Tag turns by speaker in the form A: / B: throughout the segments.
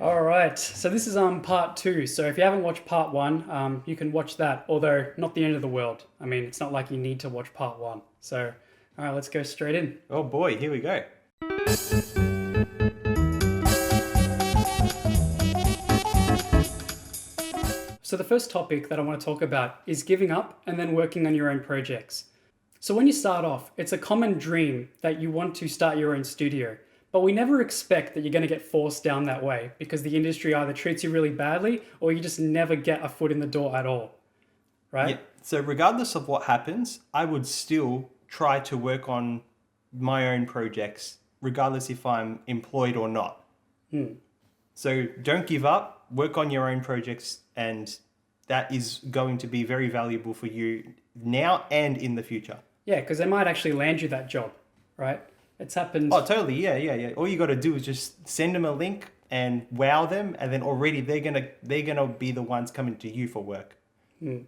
A: All right, so this is part two. So if you haven't watched part one, you can watch that. Although not the end of the world. I mean, it's not like you need to watch part one. So, all right, let's go straight in.
B: Oh boy, here we go.
A: So the first topic that I want to talk about is giving up and then working on your own projects. So when you start off, it's a common dream that you want to start your own studio, but we never expect that you're going to get forced down that way because the industry either treats you really badly or you just never get a foot in the door at all,
B: Yeah.
A: right?
B: So regardless of what happens, I would still try to work on my own projects, regardless if I'm employed or not. So don't give up, work on your own projects, and that is going to be very valuable for you now and in the future.
A: Yeah, because they might actually land you that job, right? It's happened.
B: Oh, totally. Yeah. All you got to do is just send them a link and wow them, and then already they're gonna be the ones coming to you for work.
A: All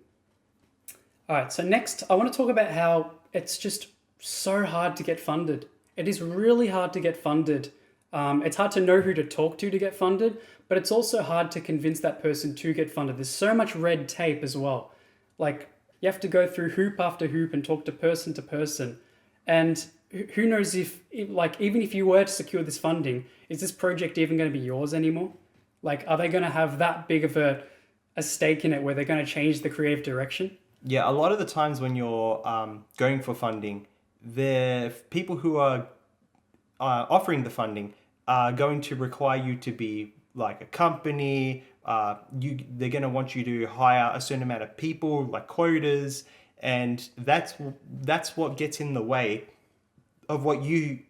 A: right, so next I want to talk about how it's just so hard to get funded. It is really hard to get funded. It's hard to know who to talk to get funded, but it's also hard to convince that person to get funded. There's so much red tape as well. Like, you have to go through hoop after hoop and talk to person. And who knows if, like, even if you were to secure this funding, is this project even going to be yours anymore? Like, are they going to have that big of a stake in it where they're going to change the creative direction?
B: Yeah, a lot of the times when you're going for funding, the people who are offering the funding are going to require you to be like a company. They're going to want you to hire a certain amount of people, like quotas, and that's what gets in the way of what you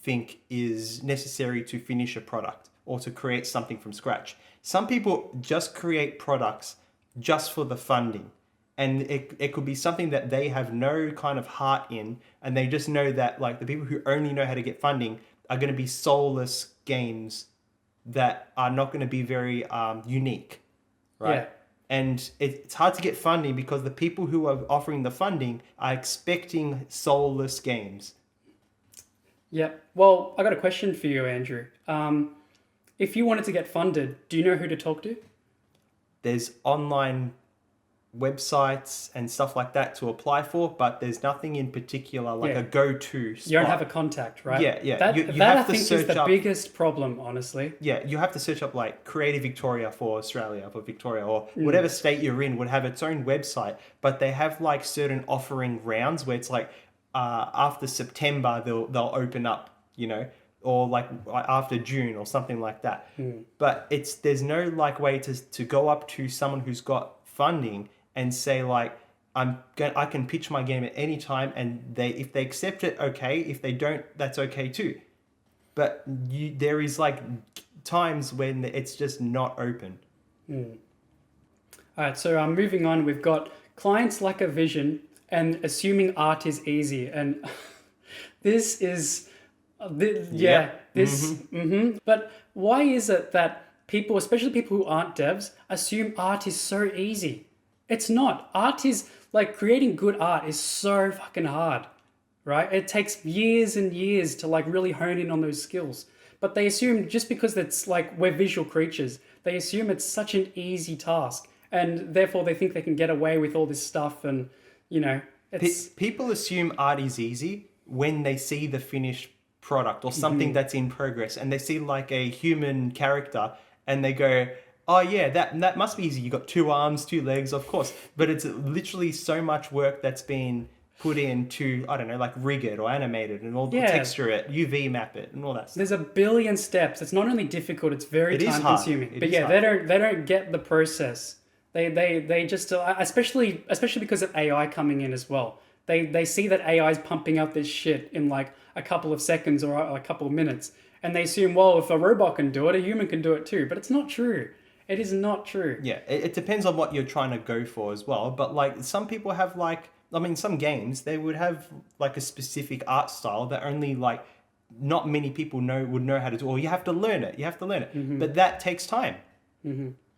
B: think is necessary to finish a product or to create something from scratch. Some people just create products just for the funding. And it could be something that they have no kind of heart in, and they just know that like the people who only know how to get funding are going to be soulless games that are not going to be very unique, right?
A: Yeah.
B: And it's hard to get funding because the people who are offering the funding are expecting soulless games.
A: Yeah. Well, I got a question for you, Andrew. If you wanted to get funded, do you know who to talk to?
B: There's online websites and stuff like that to apply for, but there's nothing in particular like
A: Yeah.
B: a go-to spot.
A: You don't have a contact, right?
B: Yeah.
A: That,
B: You
A: that I
B: have to
A: think is
B: search
A: the
B: up.
A: biggest problem, honestly.
B: Yeah, you have to search up like Creative Victoria for Australia, for Victoria, or
A: Mm.
B: whatever state you're in would have its own website, but they have like certain offering rounds where it's like after September they'll open up, or like after June or something like that. But there's no like way to go up to someone who's got funding and say like I can pitch my game at any time, and if they accept it, okay. If they don't, that's okay too. But there is like times when it's just not open.
A: All right, so moving on, we've got clients lack a vision and assuming art is easy. And this is,
B: Yep.
A: this. But why is it that people, especially people who aren't devs, assume art is so easy? It's not. Art is like creating good art is so fucking hard, right? It takes years and years to like really hone in on those skills. But they assume just because it's like we're visual creatures, they assume it's such an easy task. And therefore they think they can get away with all this stuff. And, it's,
B: People assume art is easy when they see the finished product or something that's in progress, and they see like a human character, and they go, "Oh yeah, that must be easy. You got two arms, two legs, of course." But it's literally so much work that's been put in to, I don't know, like rig it or animate it and all
A: Yeah.
B: texture it, UV map it, and all that stuff.
A: there's a billion steps. It's not only difficult, it's very
B: It is
A: time
B: hard.
A: consuming.
B: It
A: But
B: is
A: yeah,
B: hard.
A: they don't get the process. They just especially because of AI coming in as well. They see that AI is pumping out this shit in like a couple of seconds or a couple of minutes, and they assume, well, if a robot can do it, a human can do it too. But it's not true. It is not true.
B: Yeah, it depends on what you're trying to go for as well. But like some people have like, I mean, some games they would have like a specific art style that only like not many people would know how to do. Or you have to learn it. You have to learn it. But that takes time.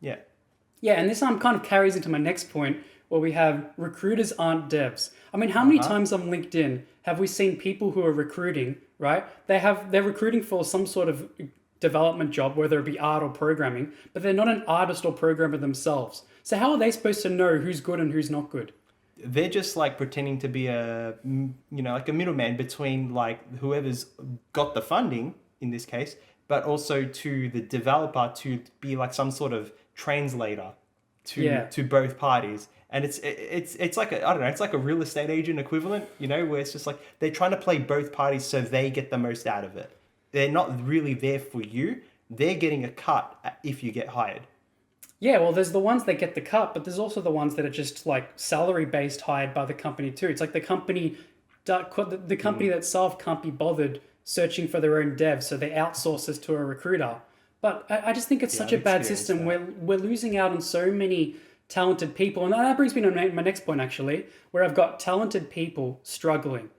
B: Yeah.
A: Yeah, and this kind of carries into my next point where we have recruiters aren't devs. I mean, how many times on LinkedIn have we seen people who are recruiting, right? They're recruiting for some sort of development job, whether it be art or programming, but they're not an artist or programmer themselves. So how are they supposed to know who's good and who's not good?
B: They're just like pretending to be like a middleman between like whoever's got the funding in this case, but also to the developer to be like some sort of translator
A: Yeah.
B: to both parties. And it's like I don't know, it's like a real estate agent equivalent, where it's just like they're trying to play both parties so they get the most out of it. They're not really there for you. They're getting a cut if you get hired.
A: Yeah, well, there's the ones that get the cut, but there's also the ones that are just like salary based hired by the company too. It's like the company itself can't be bothered searching for their own devs, so they outsource this to a recruiter. But I just think it's
B: Yeah,
A: such
B: I've
A: a bad
B: experienced
A: system.
B: that.
A: We're losing out on so many talented people, and that brings me to my next point actually, where I've got talented people struggling.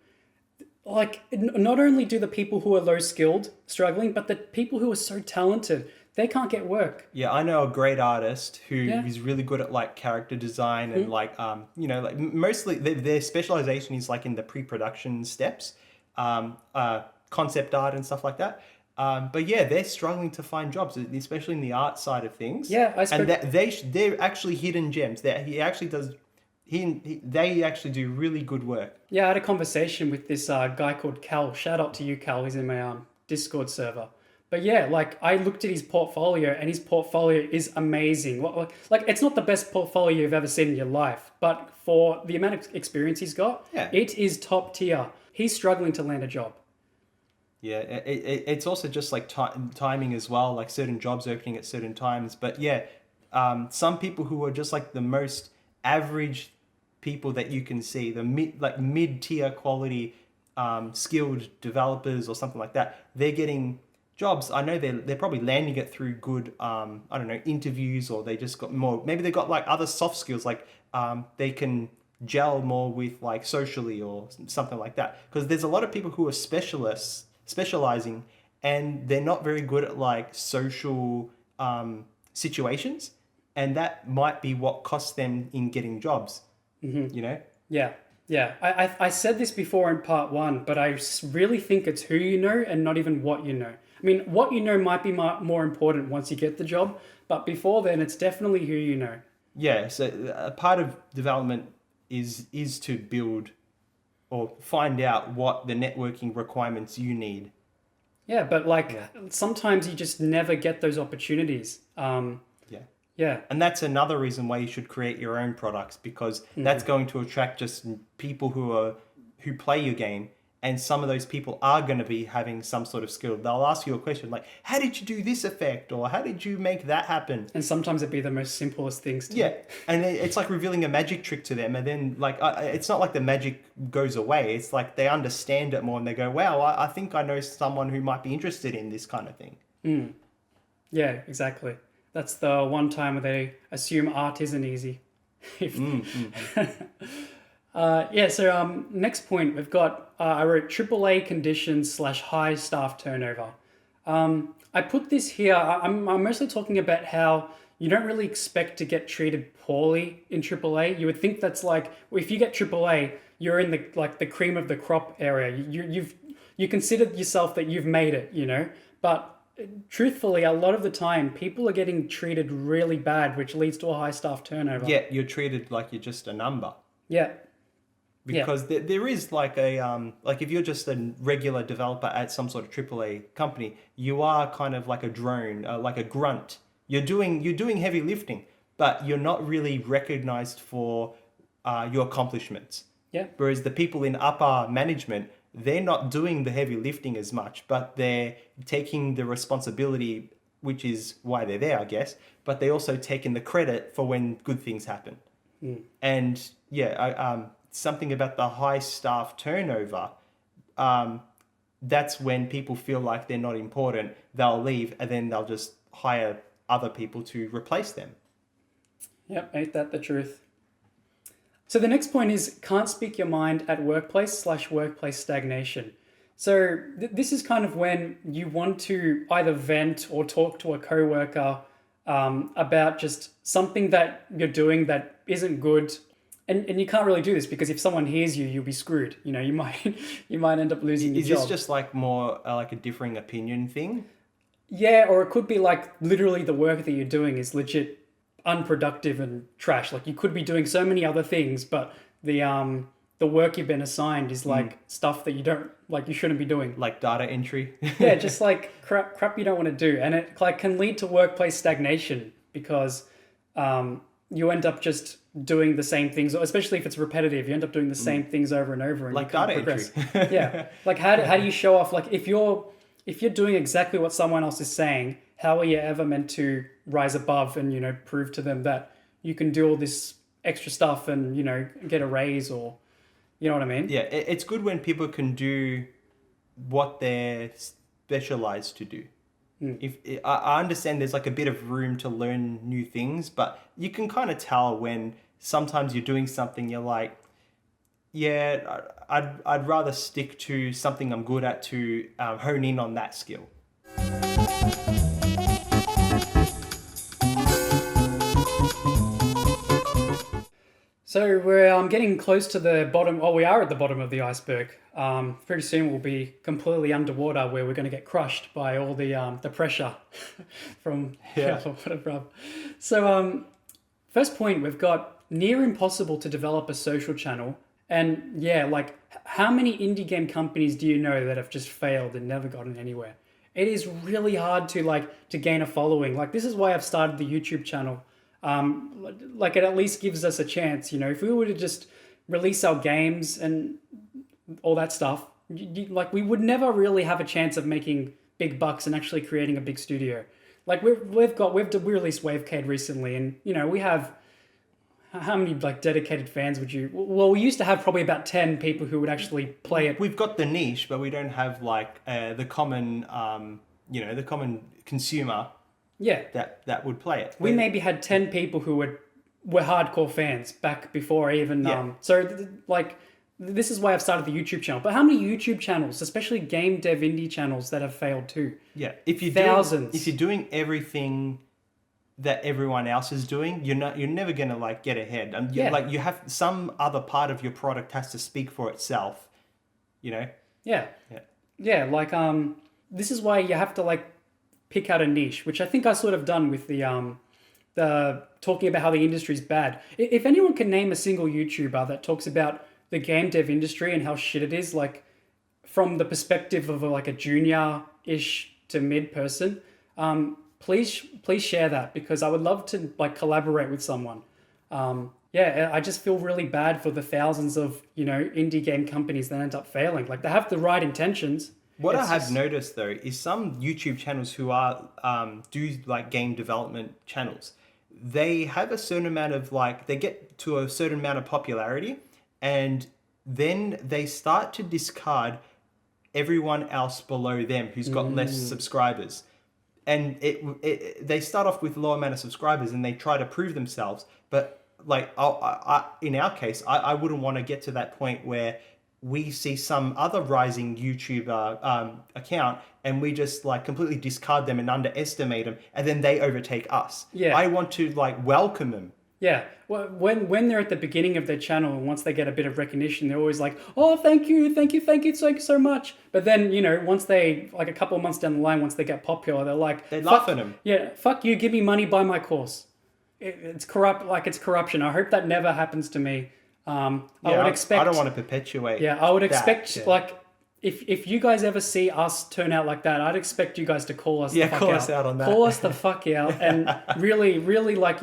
A: Like not only do the people who are low skilled struggling, but the people who are so talented they can't get work.
B: Yeah, I know a great artist who
A: Yeah.
B: is really good at like character design and like mostly their specialization is like in the pre-production steps, concept art and stuff like that. But yeah, they're struggling to find jobs, especially in the art side of things.
A: Yeah, I spoke.
B: And they're actually hidden gems. That he actually does. They actually do really good work.
A: Yeah, I had a conversation with this guy called Cal. Shout out to you, Cal. He's in my Discord server. But yeah, like I looked at his portfolio, and his portfolio is amazing. Like it's not the best portfolio you've ever seen in your life, but for the amount of experience he's got,
B: Yeah.
A: it is top tier. He's struggling to land a job.
B: Yeah, it's also just like timing as well, like certain jobs opening at certain times. But yeah, some people who are just like the most average people that you can see, the mid tier quality, skilled developers or something like that, they're getting jobs. I know they're probably landing it through good, I don't know, interviews, or they just got more. Maybe they got like other soft skills, like they can gel more with like socially or something like that. Because there's a lot of people who are specializing, and they're not very good at like social situations, and that might be what costs them in getting jobs. You know.
A: Yeah, yeah. I said this before in part one, but I really think it's who you know and not even what you know. I mean, what you know might be more important once you get the job, but before then, it's definitely who you know.
B: Yeah, so a part of development is to build or find out what the networking requirements you need.
A: Yeah, but like sometimes you just never get those opportunities.
B: Yeah.
A: Yeah,
B: And that's another reason why you should create your own products, because that's going to attract just people who play your game, and some of those people are going to be having some sort of skill. They'll ask you a question like, "How did you do this effect?" or "How did you make that happen?"
A: and sometimes it'd be the most simplest things to
B: Yeah, and it's like revealing a magic trick to them, and then like it's not like the magic goes away. It's like they understand it more, and they go, "Wow, I think I know someone who might be interested in this kind of thing."
A: Yeah, exactly. That's the one time where they assume art isn't easy. Yeah, so next point, we've got, I wrote AAA conditions / high staff turnover. I put this here, I'm mostly talking about how you don't really expect to get treated poorly in AAA. You would think that's like, if you get AAA, you're in the cream of the crop area. You consider yourself that you've made it, but truthfully, a lot of the time, people are getting treated really bad, which leads to a high staff turnover.
B: Yeah, you're treated like you're just a number.
A: Yeah.
B: Because there is like like if you're just a regular developer at some sort of AAA company, you are kind of like a drone, like a grunt. You're doing heavy lifting, but you're not really recognized for your accomplishments.
A: Yeah.
B: Whereas the people in upper management, they're not doing the heavy lifting as much, but they're taking the responsibility, which is why they're there, I guess. But they also taking the credit for when good things happen. And yeah, something about the high staff turnover, that's when people feel like they're not important, they'll leave, and then they'll just hire other people to replace them.
A: Yep, ain't that the truth? So the next point is can't speak your mind at workplace / workplace stagnation. So this is kind of when you want to either vent or talk to a coworker about just something that you're doing that isn't good. And you can't really do this because if someone hears you, you'll be screwed. You might end up losing your
B: Is
A: job.
B: this just like more like a differing opinion thing?
A: Yeah, or it could be like literally the work that you're doing is legit unproductive and trash. Like you could be doing so many other things, but the work you've been assigned is like stuff that you don't like you shouldn't be doing.
B: Like data entry.
A: Yeah, just like crap you don't want to do, and it like can lead to workplace stagnation because you end up just doing the same things, especially if it's repetitive. You end up doing the same things over and over, and
B: Like
A: you can't
B: data
A: progress.
B: entry.
A: Yeah, like how do you show off? Like if you're doing exactly what someone else is saying, how are you ever meant to rise above and prove to them that you can do all this extra stuff and get a raise or you know what I mean?
B: Yeah, it's good when people can do what they're specialized to do. If I understand there's like a bit of room to learn new things, but you can kind of tell when sometimes you're doing something you're like, yeah, I'd rather stick to something I'm good at to hone in on that skill.
A: So we're getting close to the bottom. Well, we are at the bottom of the iceberg. Pretty soon we'll be completely underwater, where we're going to get crushed by all the pressure from
B: Yeah.
A: whatever. So first point, we've got near impossible to develop a social channel, and yeah, like how many indie game companies do you know that have just failed and never gotten anywhere? It is really hard to gain a following. Like this is why I've started the YouTube channel. Like it at least gives us a chance. If we were to just release our games and all that stuff, like we would never really have a chance of making big bucks and actually creating a big studio. Like we released Wavecade recently, and we have how many like dedicated fans would you? Well, we used to have probably about 10 people who would actually play it.
B: We've got the niche, but we don't have like the common, the common consumer
A: Yeah,
B: that would play it.
A: we maybe had 10 people who were hardcore fans back before even
B: Yeah.
A: this is why I've started the YouTube channel. But how many YouTube channels, especially game dev indie channels, that have failed too?
B: Yeah, if you're
A: Thousands.
B: if you're doing everything that everyone else is doing, you're never gonna like get ahead. And
A: Yeah.
B: like you have some other part of your product has to speak for itself.
A: Yeah.
B: Yeah.
A: Yeah, like this is why you have to like pick out a niche, which I think I sort of done with the talking about how the industry's bad. If anyone can name a single YouTuber that talks about the game dev industry and how shit it is, like from the perspective of like a junior-ish to mid person, please share that, because I would love to like collaborate with someone. Yeah, I just feel really bad for the thousands of indie game companies that end up failing. Like they have the right intentions.
B: What I
A: It's
B: have
A: just-
B: noticed though is some YouTube channels who are do like game development channels, they have a certain amount of like they get to a certain amount of popularity, and then they start to discard everyone else below them who's got less subscribers. And they start off with a low amount of subscribers and they try to prove themselves. But like in our case, I wouldn't want to get to that point where we see some other rising YouTuber account and we just like completely discard them and underestimate them, and then they overtake us.
A: Yeah.
B: I want to like welcome them.
A: Yeah, well, when they're at the beginning of their channel and once they get a bit of recognition, they're always like, "Oh, thank you so much." But then once they like a couple of months down the line, once they get popular, they're like,
B: They
A: "Fuck-
B: laugh at them.
A: Yeah, fuck you, give me money, buy my course. It's corrupt, like it's corruption. I hope that never happens to me. I would expect.
B: I don't want to perpetuate.
A: Yeah, I would
B: that,
A: expect
B: yeah.
A: like. If you guys ever see us turn out like that, I'd expect you guys to call us.
B: Yeah,
A: the fuck
B: call
A: out.
B: us out on that.
A: Call us the fuck out, and really, like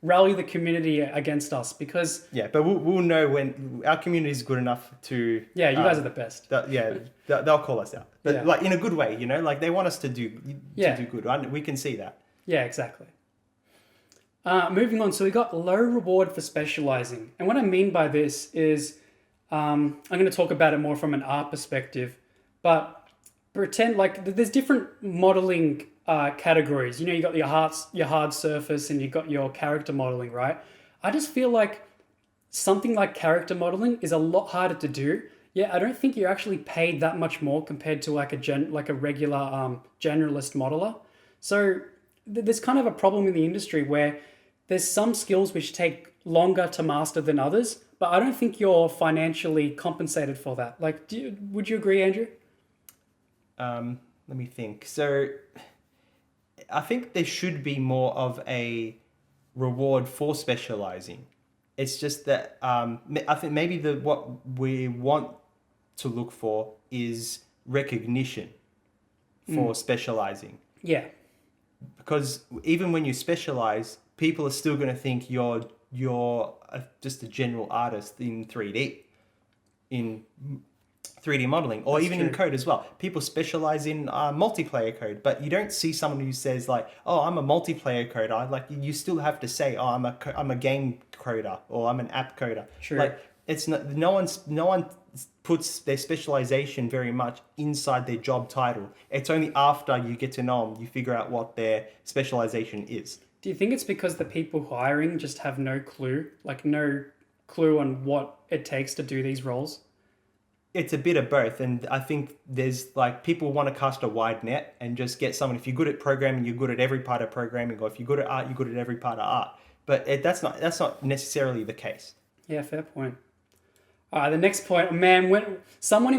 A: rally the community against us, because
B: Yeah, but we'll know when our community is good enough to.
A: yeah, you guys are the best.
B: They'll call us out, but
A: Yeah.
B: like in a good way, like they want us to do
A: Yeah.
B: good. We can see that.
A: Yeah, exactly. Moving on, so we got low reward for specializing, and what I mean by this is, I'm going to talk about it more from an art perspective, but pretend like there's different modeling categories. You got your hard surface, and you got your character modeling, right? I just feel like something like character modeling is a lot harder to do. Yeah, I don't think you're actually paid that much more compared to like a regular generalist modeler. So there's kind of a problem in the industry where there's some skills which take longer to master than others, but I don't think you're financially compensated for that. Like, would you agree, Andrew?
B: Let me think. So I think there should be more of a reward for specializing. It's just that I think maybe the what we want to look for is recognition for specializing.
A: Yeah.
B: Because even when you specialize, people are still going to think just a general artist in 3D modeling, or
A: That's
B: even in
A: true.
B: code as well. People specialize in multiplayer code, but you don't see someone who says like, "Oh, I'm a multiplayer coder." Like you still have to say, "Oh, I'm a game coder," or "I'm an app coder."
A: True.
B: Like it's not, no one puts their specialization very much inside their job title. It's only after you get to know them you figure out what their specialization is.
A: Do you think it's because the people hiring just have no clue, like no clue on what it takes to do these roles?
B: It's a bit of both, and I think there's like people want to cast a wide net and just get someone. If you're good at programming, you're good at every part of programming, or if you're good at art, you're good at every part of art. But that's not necessarily the case.
A: Yeah, fair point. All right, the next point, man, when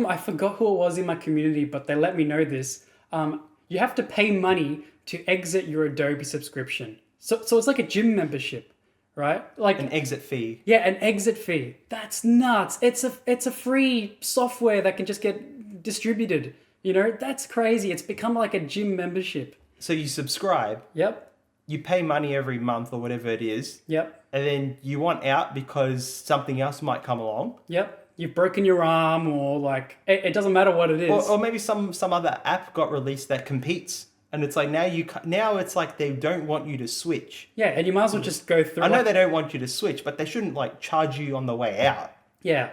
A: I forgot who it was in my community, but they let me know this. You have to pay money to exit your Adobe subscription. So it's like a gym membership, right?
B: An exit fee.
A: Yeah, an exit fee. That's nuts. It's a free software that can just get distributed. That's crazy. It's become like a gym membership.
B: So you subscribe,
A: Yep.
B: you pay money every month or whatever it is,
A: Yep.
B: and then you want out because something else might come along.
A: Yep. You've broken your arm, or like it doesn't matter what it is.
B: Or maybe some other app got released that competes, and it's like now it's like they don't want you to switch.
A: Yeah, and you might as well just go through.
B: I know they don't want you to switch, but they shouldn't like charge you on the way out.
A: Yeah.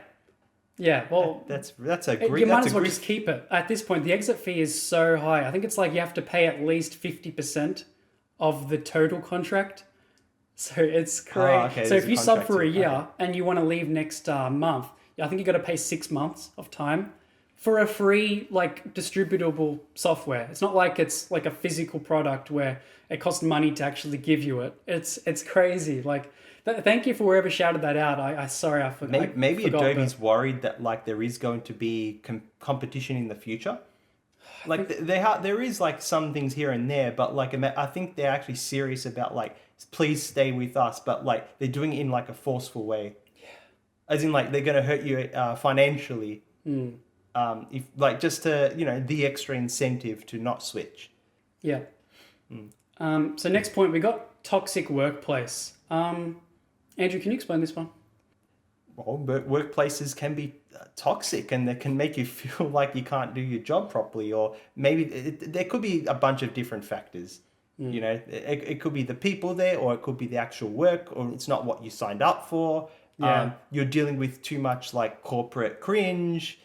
A: Yeah. Well,
B: That's a
A: you might as well just keep it. At this point, the exit fee is so high. I think it's like you have to pay at least 50% of the total contract. So it's crazy.
B: Okay,
A: So
B: there's
A: if
B: a
A: you sub
B: contract
A: for a
B: too.
A: year
B: Okay.
A: and you want to leave next month, I think you got to pay 6 months of time for a free like distributable software. It's not like it's like a physical product where it costs money to actually give you it. It's crazy. Like thank you for whoever shouted that out. I sorry I forgot.
B: Maybe
A: I forgot,
B: Adobe's worried that like there is going to be competition in the future. Like there is like some things here and there, but like I think they're actually serious about like please stay with us, but like they're doing it in like a forceful way. As in like they're going to hurt you financially. If like just to the extra incentive to not switch.
A: Yeah. So next point, we got toxic workplace. Andrew, can you explain this one?
B: Well, but workplaces can be toxic and they can make you feel like you can't do your job properly, or maybe there could be a bunch of different factors. It could be the people there, or it could be the actual work, or it's not what you signed up for.
A: Yeah.
B: You're dealing with too much like corporate cringe.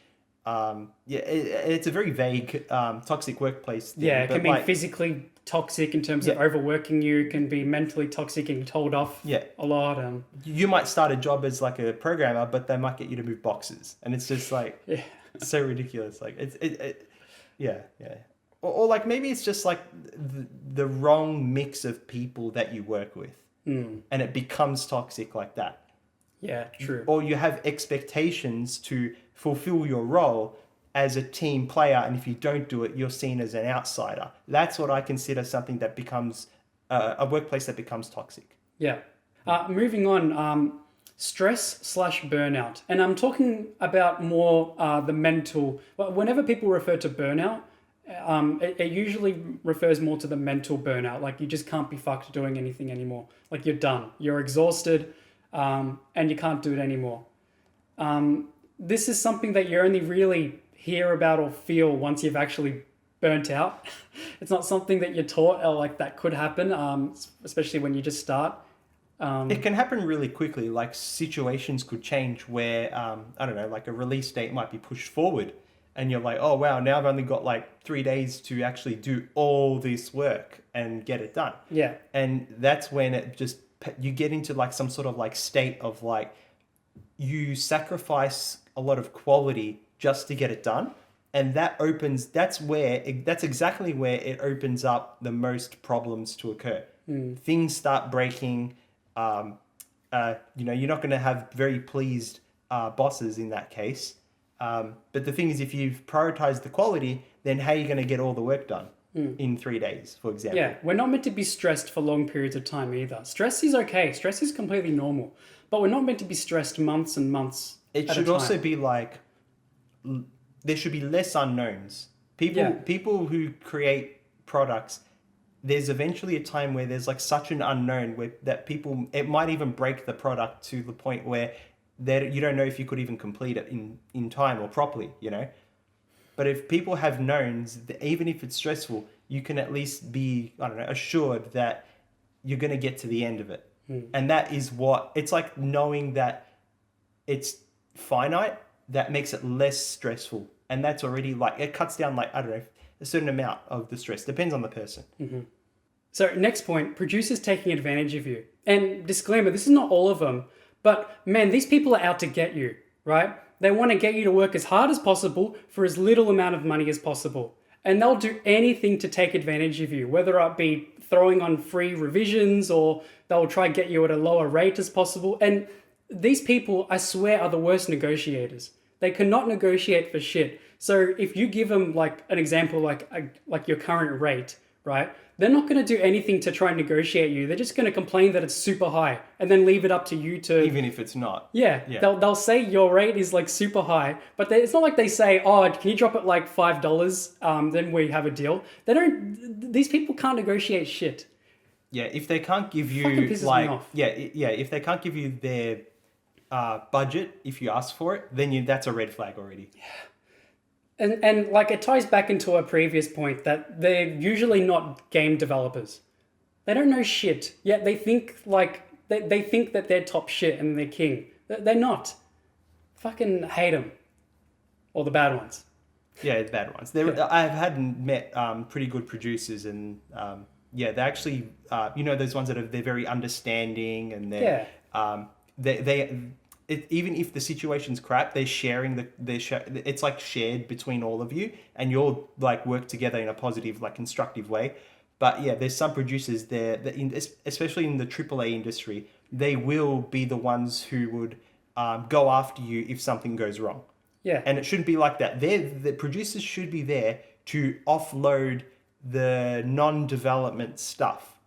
B: It's a very vague toxic workplace thing.
A: Yeah, it can
B: but,
A: be
B: like,
A: physically toxic in terms of
B: Yeah.
A: overworking you. It can be mentally toxic and told off
B: Yeah.
A: a lot.
B: You might start a job as like a programmer, but they might get you to move boxes, and it's just like
A: Yeah.
B: so ridiculous. Like yeah. Or like maybe it's just like the wrong mix of people that you work with, and it becomes toxic like that.
A: Yeah, true.
B: Or you have expectations to fulfill your role as a team player, and if you don't do it, you're seen as an outsider. That's what I consider something that becomes a workplace that becomes toxic.
A: Yeah. Moving on, stress/burnout. And I'm talking about more the mental. Well, whenever people refer to burnout, it usually refers more to the mental burnout. Like you just can't be fucked doing anything anymore. Like you're done. You're exhausted, and you can't do it anymore. This is something that you only really hear about or feel once you've actually burnt out. It's not something that you're taught or like that could happen, especially when you just start.
B: It can happen really quickly. Like situations could change where, I don't know, like a release date might be pushed forward, and you're like, oh wow, now I've only got like 3 days to actually do all this work and get it done.
A: Yeah.
B: And that's when you get into like some sort of like state of like, you sacrifice a lot of quality just to get it done. And that's exactly where it opens up the most problems to occur. Things start breaking. You're not going to have very pleased bosses in that case. But the thing is, if you've prioritized the quality, then how are you going to get all the work done? in 3 days, for example.
A: Yeah, we're not meant to be stressed for long periods of time either. Stress is okay. Stress is completely normal, but we're not meant to be stressed months and months
B: It
A: at a
B: should also
A: time.
B: be like there should be less unknowns.
A: Yeah.
B: People who create products, there's eventually a time where there's like such an unknown where that people it might even break the product to the point where that you don't know if you could even complete it in time or properly, you know. But if people have knowns, even if it's stressful, you can at least be, I don't know, assured that you're going to get to the end of it. And that is what it's like, knowing that it's finite, that makes it less stressful. And that's already like, it cuts down, like, I don't know, a certain amount of the stress. Depends on the person.
A: So next point, producers taking advantage of you. And disclaimer, this is not all of them, but man, these people are out to get you, right? They want to get you to work as hard as possible for as little amount of money as possible. And they'll do anything to take advantage of you, whether it be throwing on free revisions or they'll try and get you at a lower rate as possible. And these people, I swear, are the worst negotiators. They cannot negotiate for shit. So if you give them like an example, like your current rate, right? They're not going to do anything to try and negotiate you. They're just going to complain that it's super high and then leave it up to you to...
B: Even if it's not.
A: Yeah. They'll say your rate is like super high, but it's not like they say, oh, can you drop it like $5? Then we have a deal. They don't... These people can't negotiate shit.
B: Yeah, if they can't give you
A: Fucking pisses me off.
B: if they can't give you their budget if you ask for it, then that's a red flag already.
A: And like it ties back into a previous point that they're usually not game developers. They don't know shit. Yet they think like they think that they're top shit and they're king. They're not. Fucking hate them. Or the bad ones.
B: Yeah, the bad ones. I've had met pretty good producers, and they actually those ones that they're very understanding, and even if the situation's crap, they're sharing it's like shared between all of you, and you'll like work together in a positive, like constructive way. But yeah, there's some producers there that especially in the AAA industry, they will be the ones who would go after you if something goes wrong.
A: Yeah.
B: And it shouldn't be like that. The producers should be there to offload the non-development stuff.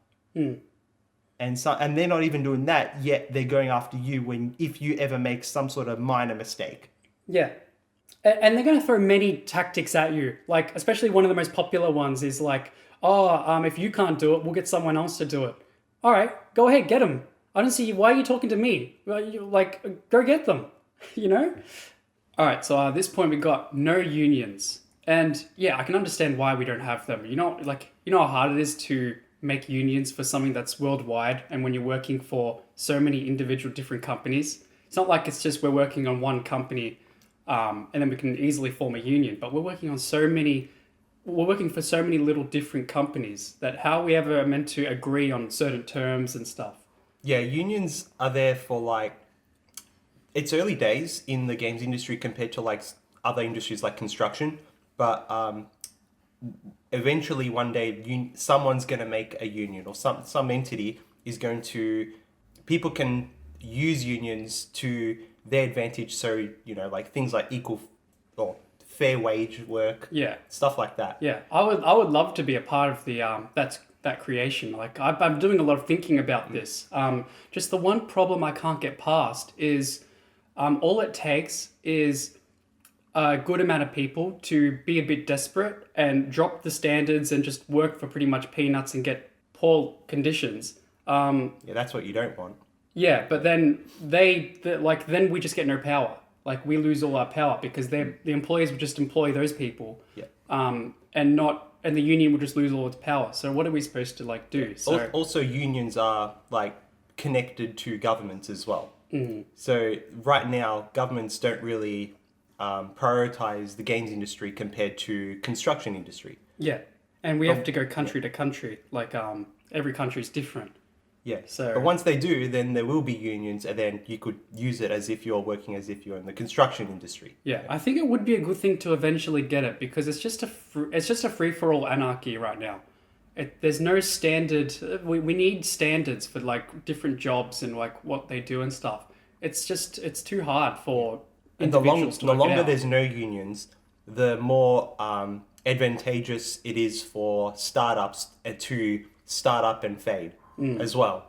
B: And they're not even doing that, yet they're going after you if you ever make some sort of minor mistake.
A: Yeah. And they're going to throw many tactics at you. Like, especially one of the most popular ones is like, if you can't do it, we'll get someone else to do it. All right, go ahead, get them. I don't see, why are you talking to me? Go get them, you know? All right, so at this point we got no unions. And yeah, I can understand why we don't have them. You know how hard it is to make unions for something that's worldwide, and when you're working for so many individual different companies, it's not like it's just we're working on one company and then we can easily form a union, but we're working for so many little different companies that how are we ever meant to agree on certain terms and stuff?
B: Yeah, unions are there for like, it's early days in the games industry compared to like other industries like construction, but eventually one day someone's going to make a union, or some entity is going to, people can use unions to their advantage. So, like things like equal or fair wage work, stuff like that.
A: Yeah, I would love to be a part of the that creation. Like I'm doing a lot of thinking about this. Just the one problem I can't get past is all it takes is a good amount of people to be a bit desperate and drop the standards and just work for pretty much peanuts and get poor conditions.
B: That's what you don't want.
A: Yeah, but then then we just get no power. Like we lose all our power because the employers would just employ those people.
B: Yeah.
A: And the union would just lose all its power. So what are we supposed to do? So
B: also unions are like connected to governments as well. So right now governments don't really prioritize the games industry compared to construction industry.
A: Yeah, and we have to go country to country. Like every country is different.
B: Yeah.
A: So,
B: but once they do, then there will be unions, and then you could use it as if you're working as if you're in the construction industry.
A: Yeah, I think it would be a good thing to eventually get it because it's just a free for all anarchy right now. There's no standard. We need standards for like different jobs and like what they do and stuff. It's too hard for
B: And the
A: individuals to work it
B: longer
A: out.
B: there's no unions, the more advantageous it is for startups to start up and fade as well.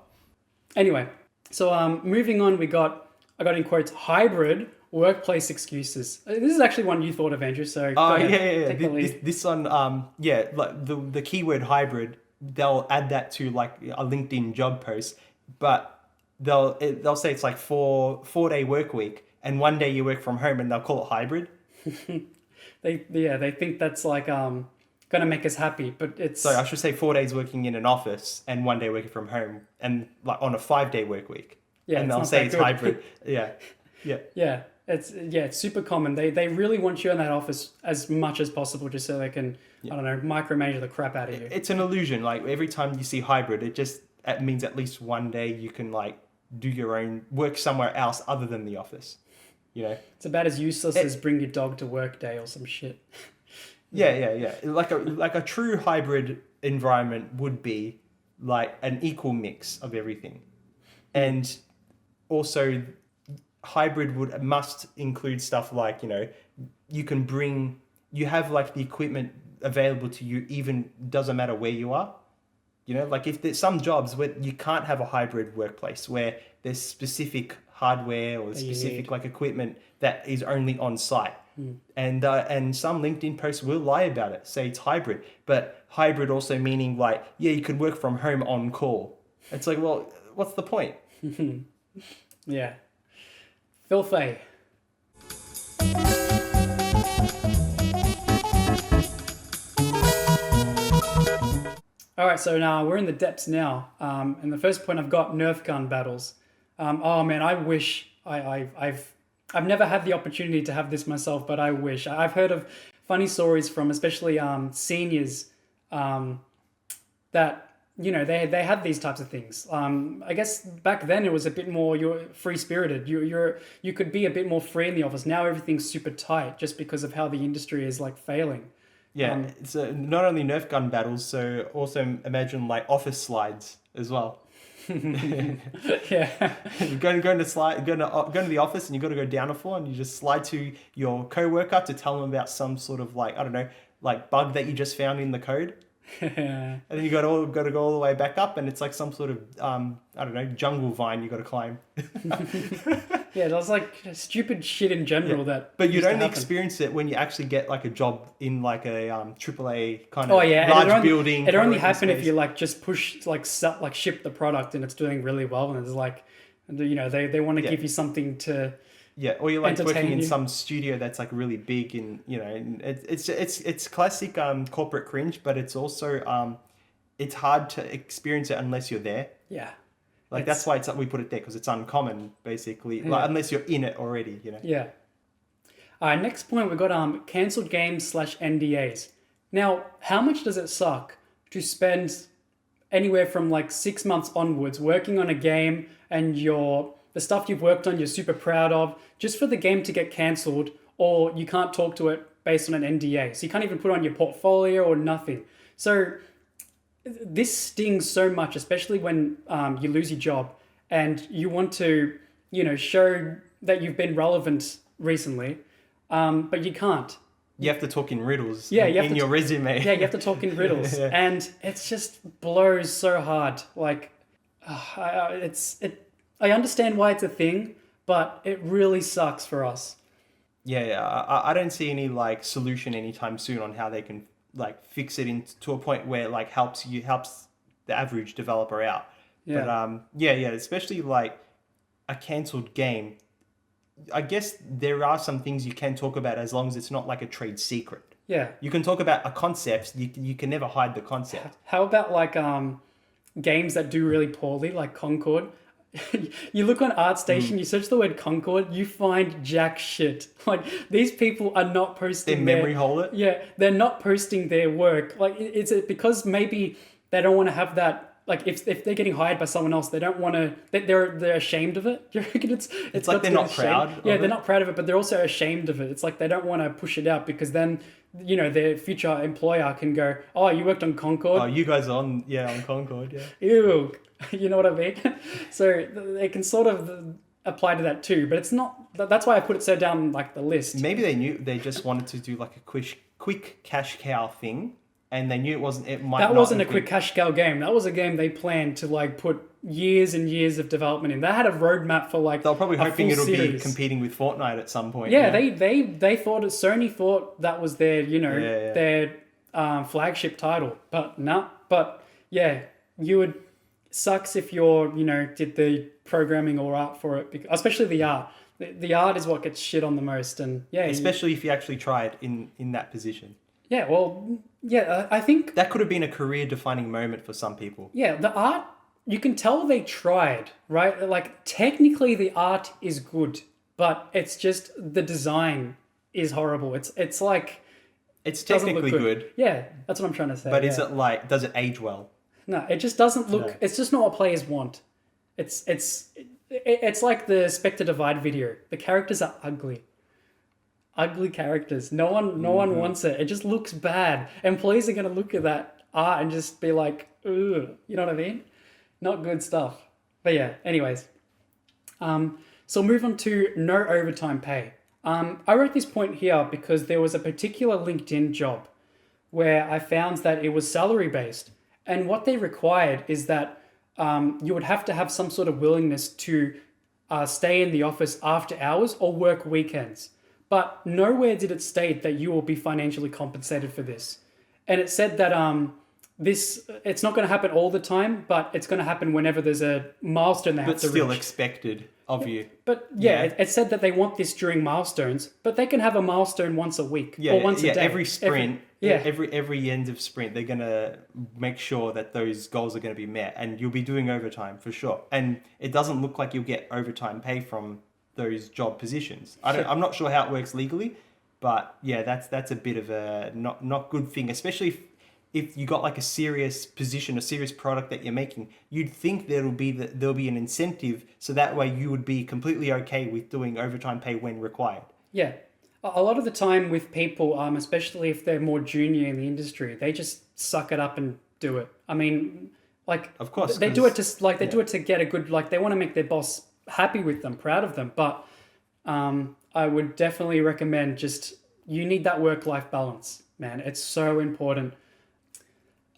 A: Anyway, so moving on, I got in quotes hybrid workplace excuses. This is actually one you thought of, Andrew. So go ahead,
B: Yeah.
A: take the lead.
B: This one, like the keyword hybrid, they'll add that to like a LinkedIn job post, but they'll say it's like 4 day work week, and 1 day you work from home, and they'll call it hybrid.
A: They think that's like gonna make us happy, but it's
B: So I should say 4 days working in an office and 1 day working from home, and like on a 5 day work week.
A: Yeah,
B: and
A: it's
B: they'll
A: not
B: say
A: that
B: it's
A: good.
B: hybrid. Yeah.
A: yeah, it's super common. They really want you in that office as much as possible, just so they can I don't know, micromanage the crap out of you.
B: It's an illusion. Like every time you see hybrid, it means at least 1 day you can like do your own work somewhere else other than the office. You know.
A: It's about as useless as bring your dog to work day or some shit.
B: Yeah. Like a true hybrid environment would be like an equal mix of everything, and also hybrid must include stuff like you have like the equipment available to you, even doesn't matter where you are. Like if there's some jobs where you can't have a hybrid workplace where there's specific hardware or specific like equipment that is only on site. And some LinkedIn posts will lie about it, say it's hybrid, but hybrid also meaning like, you can work from home on call. It's like, well, what's the point?
A: Yeah. Phil Fay. All right, so now we're in the depths now. And the first point I've got Nerf gun battles. Oh man, I wish I've never had the opportunity to have this myself, but I wish. I've heard of funny stories from especially seniors that they had these types of things. I guess back then it was a bit more you're free spirited. You could be a bit more free in the office. Now everything's super tight just because of how the industry is like failing.
B: Yeah, it's not only Nerf gun battles, so also imagine like office slides as well.
A: Yeah.
B: You're going to the office, and you've got to go down a floor, and you just slide to your coworker to tell them about some sort of like, I don't know, like bug that you just found in the code. And then you got to go all the way back up, and it's like some sort of I don't know, jungle vine you got to climb.
A: Yeah, that's like stupid shit in general that.
B: But you'd
A: used to
B: only
A: happen.
B: experience it when you actually get like a job in like a AAA kind of
A: large
B: building.
A: It only
B: co-working
A: happen if
B: space.
A: you like just push ship the product and it's doing really well, and it's like, they want to give you something to.
B: Yeah, or you're like working
A: entertain
B: in
A: you.
B: some studio that's like really big, and and it's classic corporate cringe, but it's also it's hard to experience it unless you're there.
A: Yeah.
B: Like that's why we put it there, because it's uncommon basically, like, unless you're in it already.
A: Yeah. All right, next point, we've got cancelled games / NDAs. Now, how much does it suck to spend anywhere from like 6 months onwards working on a game, and the stuff you've worked on you're super proud of, just for the game to get cancelled, or you can't talk to it based on an NDA. So you can't even put it on your portfolio or nothing. So this stings so much, especially when you lose your job and you want to, show that you've been relevant recently, but you can't.
B: You have to talk in riddles.
A: Yeah,
B: in your resume.
A: Yeah, you have to talk in riddles,
B: Yeah.
A: and it's just blows so hard. Like, I understand why it's a thing, but it really sucks for us.
B: Yeah. I don't see any like solution anytime soon on how they can like fix it to a point where it like helps the average developer out.
A: Yeah.
B: But especially like a cancelled game. I guess there are some things you can talk about as long as it's not like a trade secret.
A: Yeah.
B: You can talk about a concept. You can never hide the concept.
A: How about like games that do really poorly, like Concord? You look on ArtStation, you search the word Concord, you find jack shit. Like, these people are not posting
B: They memory hole it.
A: Yeah, they're not posting their work. Like, it's because maybe they don't want to have that. Like, if they're getting hired by someone else, they don't want to. They're ashamed of it. Do you reckon it's
B: like they're not proud of
A: Yeah, they're
B: it?
A: not proud of it, but they're also ashamed of it. It's like they don't want to push it out, because then their future employer can go, "Oh, you worked on Concord."
B: Oh, you guys are on Concord, yeah.
A: Ew, you know what I mean? So they can sort of apply to that too, but it's not. That's why I put it so down like the list.
B: Maybe they just wanted to do like a quick cash cow thing, and they knew it wasn't. It might
A: That
B: not
A: wasn't a
B: have
A: quick
B: been.
A: cash cow game. That was a game they planned to like put years and years of development in. They had a roadmap for like
B: They're probably
A: a
B: hoping
A: full
B: it'll be
A: series.
B: competing with Fortnite at some point.
A: Yeah, they thought Sony thought that was their
B: Yeah.
A: their flagship title, but no. But yeah, you would sucks if you're did the programming or art for it, because, especially the art. The art is what gets shit on the most, and yeah,
B: Especially if you actually tried in that position.
A: yeah. Well, yeah, I think
B: That could have been a career-defining moment for some people.
A: yeah, the art, you can tell they tried, right? Like, technically, the art is good, but it's just the design is horrible. It's like,
B: It's
A: doesn't look
B: technically good,
A: Yeah, that's what I'm trying to say.
B: but
A: yeah.
B: is it like, does it age well?
A: No, it just doesn't look.
B: No.
A: It's just not what players want. It's like the Spectre Divide video. The characters are ugly. Ugly characters. No one wants it. It just looks bad. And players are gonna look at that art and just be like, ugh. You know what I mean? Not good stuff. But yeah. Anyways, so move on to no overtime pay. I wrote this point here because there was a particular LinkedIn job where I found that it was salary based, and what they required is that you would have to have some sort of willingness to stay in the office after hours or work weekends. But nowhere did it state that you will be financially compensated for this. And it said that it's not going to happen all the time, but it's going to happen whenever there's a milestone they have
B: But
A: to
B: still
A: reach.
B: expected of you.
A: But yeah,
B: Yeah.
A: it said that they want this during milestones, but they can have a milestone once a week or once a day.
B: Every sprint,
A: yeah.
B: every end of sprint, they're gonna make sure that those goals are gonna be met, and you'll be doing overtime for sure. And it doesn't look like you'll get overtime pay from those job positions. I'm not sure how it works legally, but yeah, that's a bit of a not good thing, especially if you got like a serious position, a serious product that you're making. You'd think there'll be an incentive, so that way you would be completely okay with doing overtime pay when required.
A: Yeah. A lot of the time with people, especially if they're more junior in the industry, they just suck it up and do it. I mean, like,
B: Of course,
A: they do it to like they
B: yeah.
A: do it to get a good, like, they want to make their boss happy with them, proud of them. But I would definitely recommend just, you need that work-life balance, man. It's so important.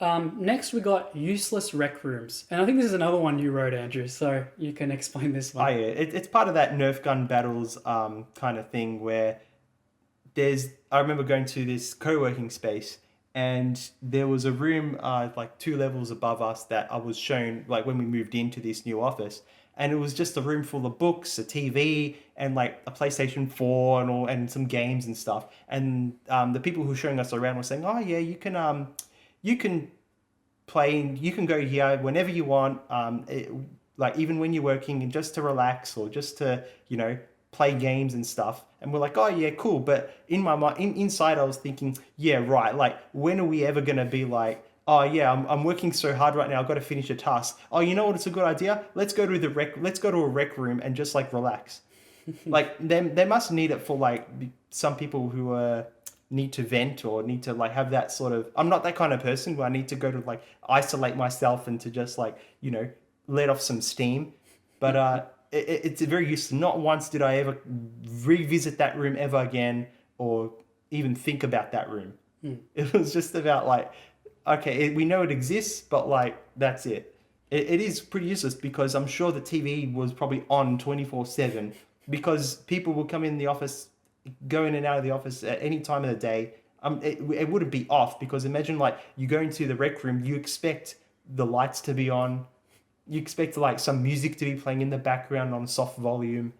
A: Next we got useless rec rooms, and I think this is another one you wrote, Andrew. So you can explain this
B: Oh
A: one.
B: yeah, it's part of that Nerf gun battles kind of thing where I remember going to this co-working space, and there was a room like 2 levels above us that I was shown like when we moved into this new office, and it was just a room full of books, a TV, and like a PlayStation 4 and some games and stuff. And the people who were showing us around were saying, "Oh yeah, you can play, you can go here whenever you want, like even when you're working, and just to relax or just to play games and stuff." And we're like, "Oh yeah, cool." But in my mind, inside I was thinking, yeah, right, like when are we ever gonna be like, "Oh yeah, I'm working so hard right now, I've got to finish a task. Oh, you know what, it's a good idea, let's go to a rec room and just like relax." Like they must need it for like some people who need to vent or need to like have that sort of. I'm not that kind of person where I need to go to like isolate myself and to just like let off some steam. But it's very useful. Not once did I ever revisit that room ever again or even think about that room. It was just about like, okay, we know it exists, but like that's it. It is pretty useless because I'm sure the TV was probably on 24/7 because people will come in the office, go in and out of the office at any time of the day. It wouldn't be off because imagine like you go into the rec room, you expect the lights to be on, you expect like some music to be playing in the background on soft volume,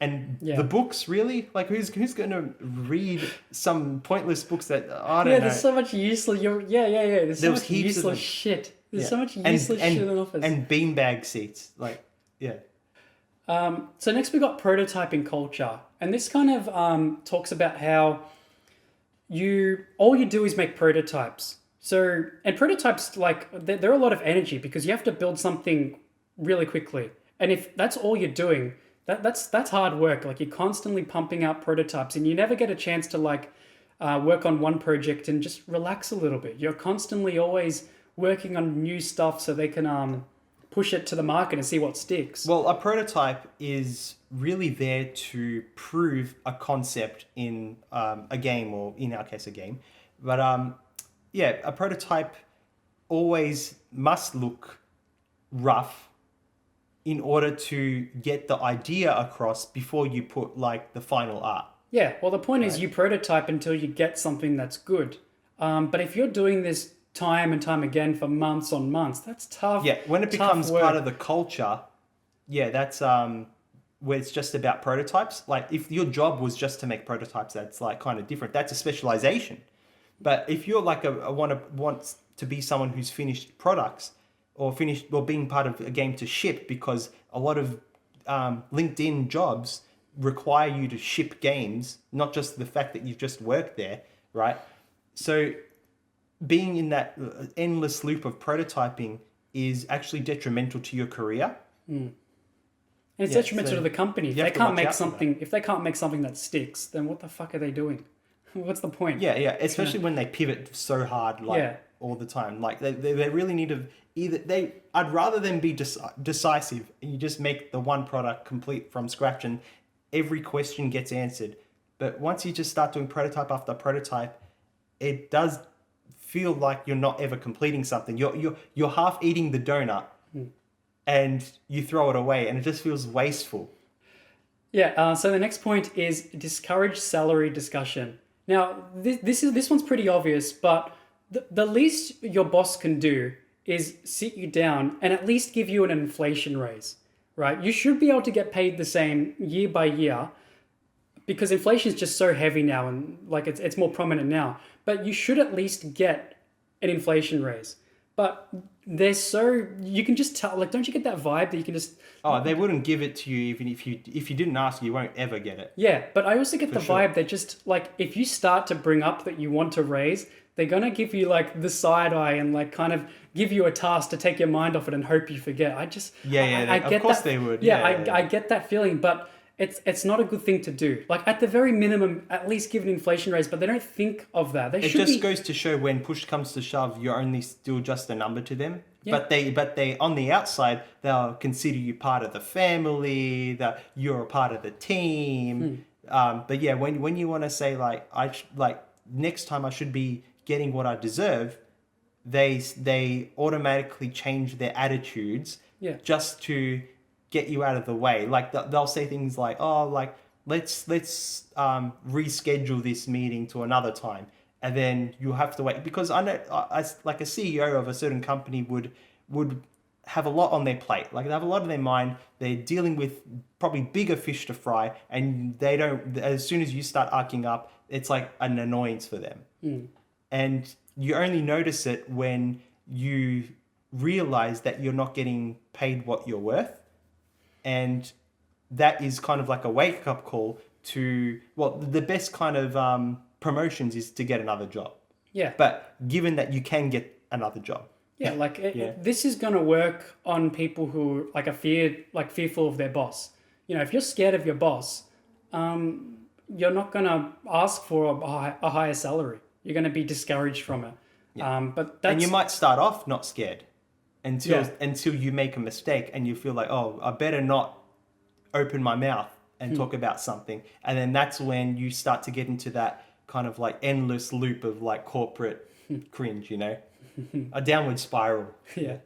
B: and
A: Yeah.
B: the books really like who's going to read some pointless books that I don't
A: Yeah,
B: know.
A: there's so much useless. There's so
B: There was
A: much
B: heaps of
A: useless
B: them.
A: shit. There's
B: Yeah.
A: so much useless shit in the office.
B: and beanbag seats, like yeah.
A: So next we got prototyping culture, and this kind of talks about how all you do is make prototypes. So, and prototypes, like they're a lot of energy because you have to build something really quickly, and if that's all you're doing, that's hard work. Like you're constantly pumping out prototypes, and you never get a chance to like work on one project and just relax a little bit. You're constantly always working on new stuff so they can push it to the market and see what sticks.
B: Well, a prototype is really there to prove a concept in a game, or in our case, a game. But yeah, a prototype always must look rough in order to get the idea across before you put like the final art.
A: Yeah, well, the point is you prototype until you get something that's good. But if you're doing this time and time again for months on months, that's tough.
B: Yeah, when it
A: tough
B: becomes
A: work.
B: part of the culture, yeah, that's where it's just about prototypes. Like if your job was just to make prototypes, that's like kind of different. That's a specialization. But if you're like wants to be someone who's finished products or being part of a game to ship, because a lot of LinkedIn jobs require you to ship games, not just the fact that you've just worked there, right? So being in that endless loop of prototyping is actually detrimental to your career.
A: And it's
B: Yeah,
A: detrimental
B: so
A: to the company. If
B: you
A: they
B: have to
A: can't
B: watch
A: make
B: out for
A: something, if they can't make something that sticks, then what the fuck are they doing? What's the point?
B: Yeah, especially when they pivot so hard, like all the time. Like they really need to I'd rather them be decisive and you just make the one product complete from scratch and every question gets answered. But once you just start doing prototype after prototype, it does feel like you're not ever completing something. You're half eating the donut and you throw it away, and it just feels wasteful.
A: Yeah. So the next point is discourage salary discussion. Now, this one's pretty obvious, but the least your boss can do is sit you down and at least give you an inflation raise, right? You should be able to get paid the same year by year, because inflation is just so heavy now, and like it's more prominent now. But you should at least get an inflation raise. But you can just tell, like, don't you get that vibe that you can just...
B: Oh, they wouldn't give it to you even if you didn't ask. You won't ever get it.
A: Yeah, but I also get the
B: sure.
A: vibe that just like if you start to bring up that you want to raise, they're gonna give you like the side eye and like kind of give you a task to take your mind off it and hope you forget. I get
B: of course
A: that,
B: they would.
A: I get that feeling, but it's not a good thing to do. Like at the very minimum, at least give an inflation raise, but they don't think of that.
B: It just goes to show when push comes to shove, you're only still just a number to them. Yeah. But they on the outside, they'll consider you part of the family, that you're a part of the team. But yeah, when you want to say like next time I should be getting what I deserve, they automatically change their attitudes just to get you out of the way. Like they'll say things like, "Oh, like let's reschedule this meeting to another time," and then you have to wait, because I know as like a CEO of a certain company would have a lot on their plate. Like they have a lot on their mind. They're dealing with probably bigger fish to fry, and they don't. As soon as you start arcing up, it's like an annoyance for them. And you only notice it when you realize that you're not getting paid what you're worth. And that is kind of like a wake-up call to, well, the best kind of promotions is to get another job.
A: Yeah.
B: But given that you can get another job.
A: Yeah, this is going to work on people who like are fearful of their boss. You know, if you're scared of your boss, you're not going to ask for a higher salary. You're going to be discouraged from it. Yeah. And
B: you might start off not scared until you make a mistake and you feel like, oh, I better not open my mouth and talk about something. And then that's when you start to get into that kind of like endless loop of like corporate cringe, you know, a downward spiral.
A: Yeah.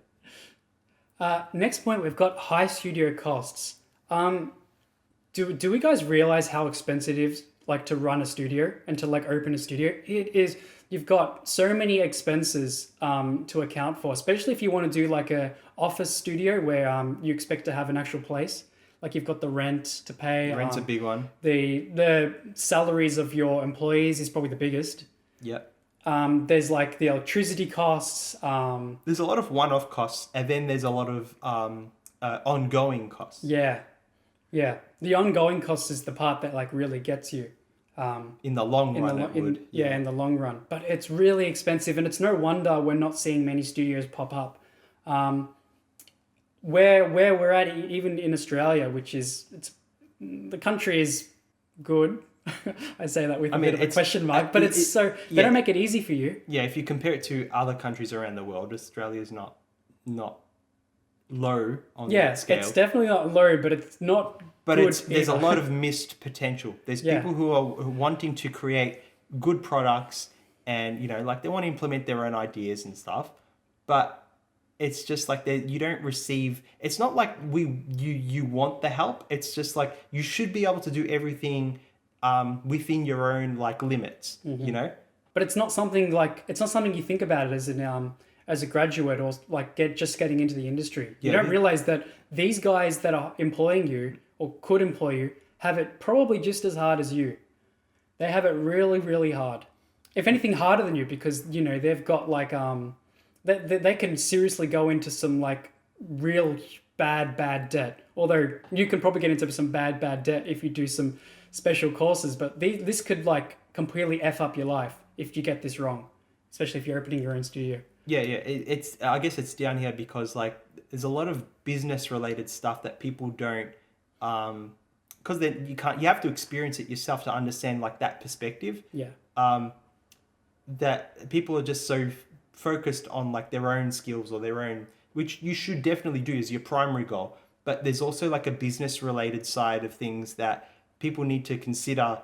A: Next point, we've got high studio costs. Do we guys realize how expensive it is like to run a studio and to like open a studio? It is. You've got so many expenses to account for, especially if you want to do like a office studio where you expect to have an actual place. Like you've got the rent to pay.
B: Rent's a big one.
A: The salaries of your employees is probably the biggest.
B: Yep.
A: There's like the electricity costs.
B: There's a lot of one-off costs, and then there's a lot of ongoing costs.
A: Yeah. The ongoing costs is the part that like really gets you.
B: In the long run,
A: in the long run. But it's really expensive, and it's no wonder we're not seeing many studios pop up. Where we're at, even in Australia, which is the country is good. I say that with a bit of a question mark, but they don't make it easy for you.
B: Yeah, if you compare it to other countries around the world, Australia is not low on
A: Yeah,
B: that scale.
A: it's definitely not low, but it's not
B: But
A: good
B: there's a
A: either.
B: lot of missed potential. There's
A: Yeah.
B: people who are wanting to create good products, and like they want to implement their own ideas and stuff, but it's just like you don't receive. It's not like you want the help. It's just like you should be able to do everything within your own like limits.
A: But it's not something you think about it as a graduate or like just getting into the industry. You
B: Yeah,
A: don't realize that these guys that are employing you or could employ you have it probably just as hard as you. They have it really, really hard. If anything, harder than you, because they've got like they can seriously go into some like real bad debt. Although you can probably get into some bad debt if you do some special courses, but this could like completely F up your life if you get this wrong, especially if you're opening your own studio.
B: Yeah. It's I guess it's down here because like there's a lot of business related stuff that people don't because then you have to experience it yourself to understand like that perspective.
A: Yeah.
B: That people are just so focused on like their own skills or their own, which you should definitely do as your primary goal. But there's also like a business related side of things that people need to consider.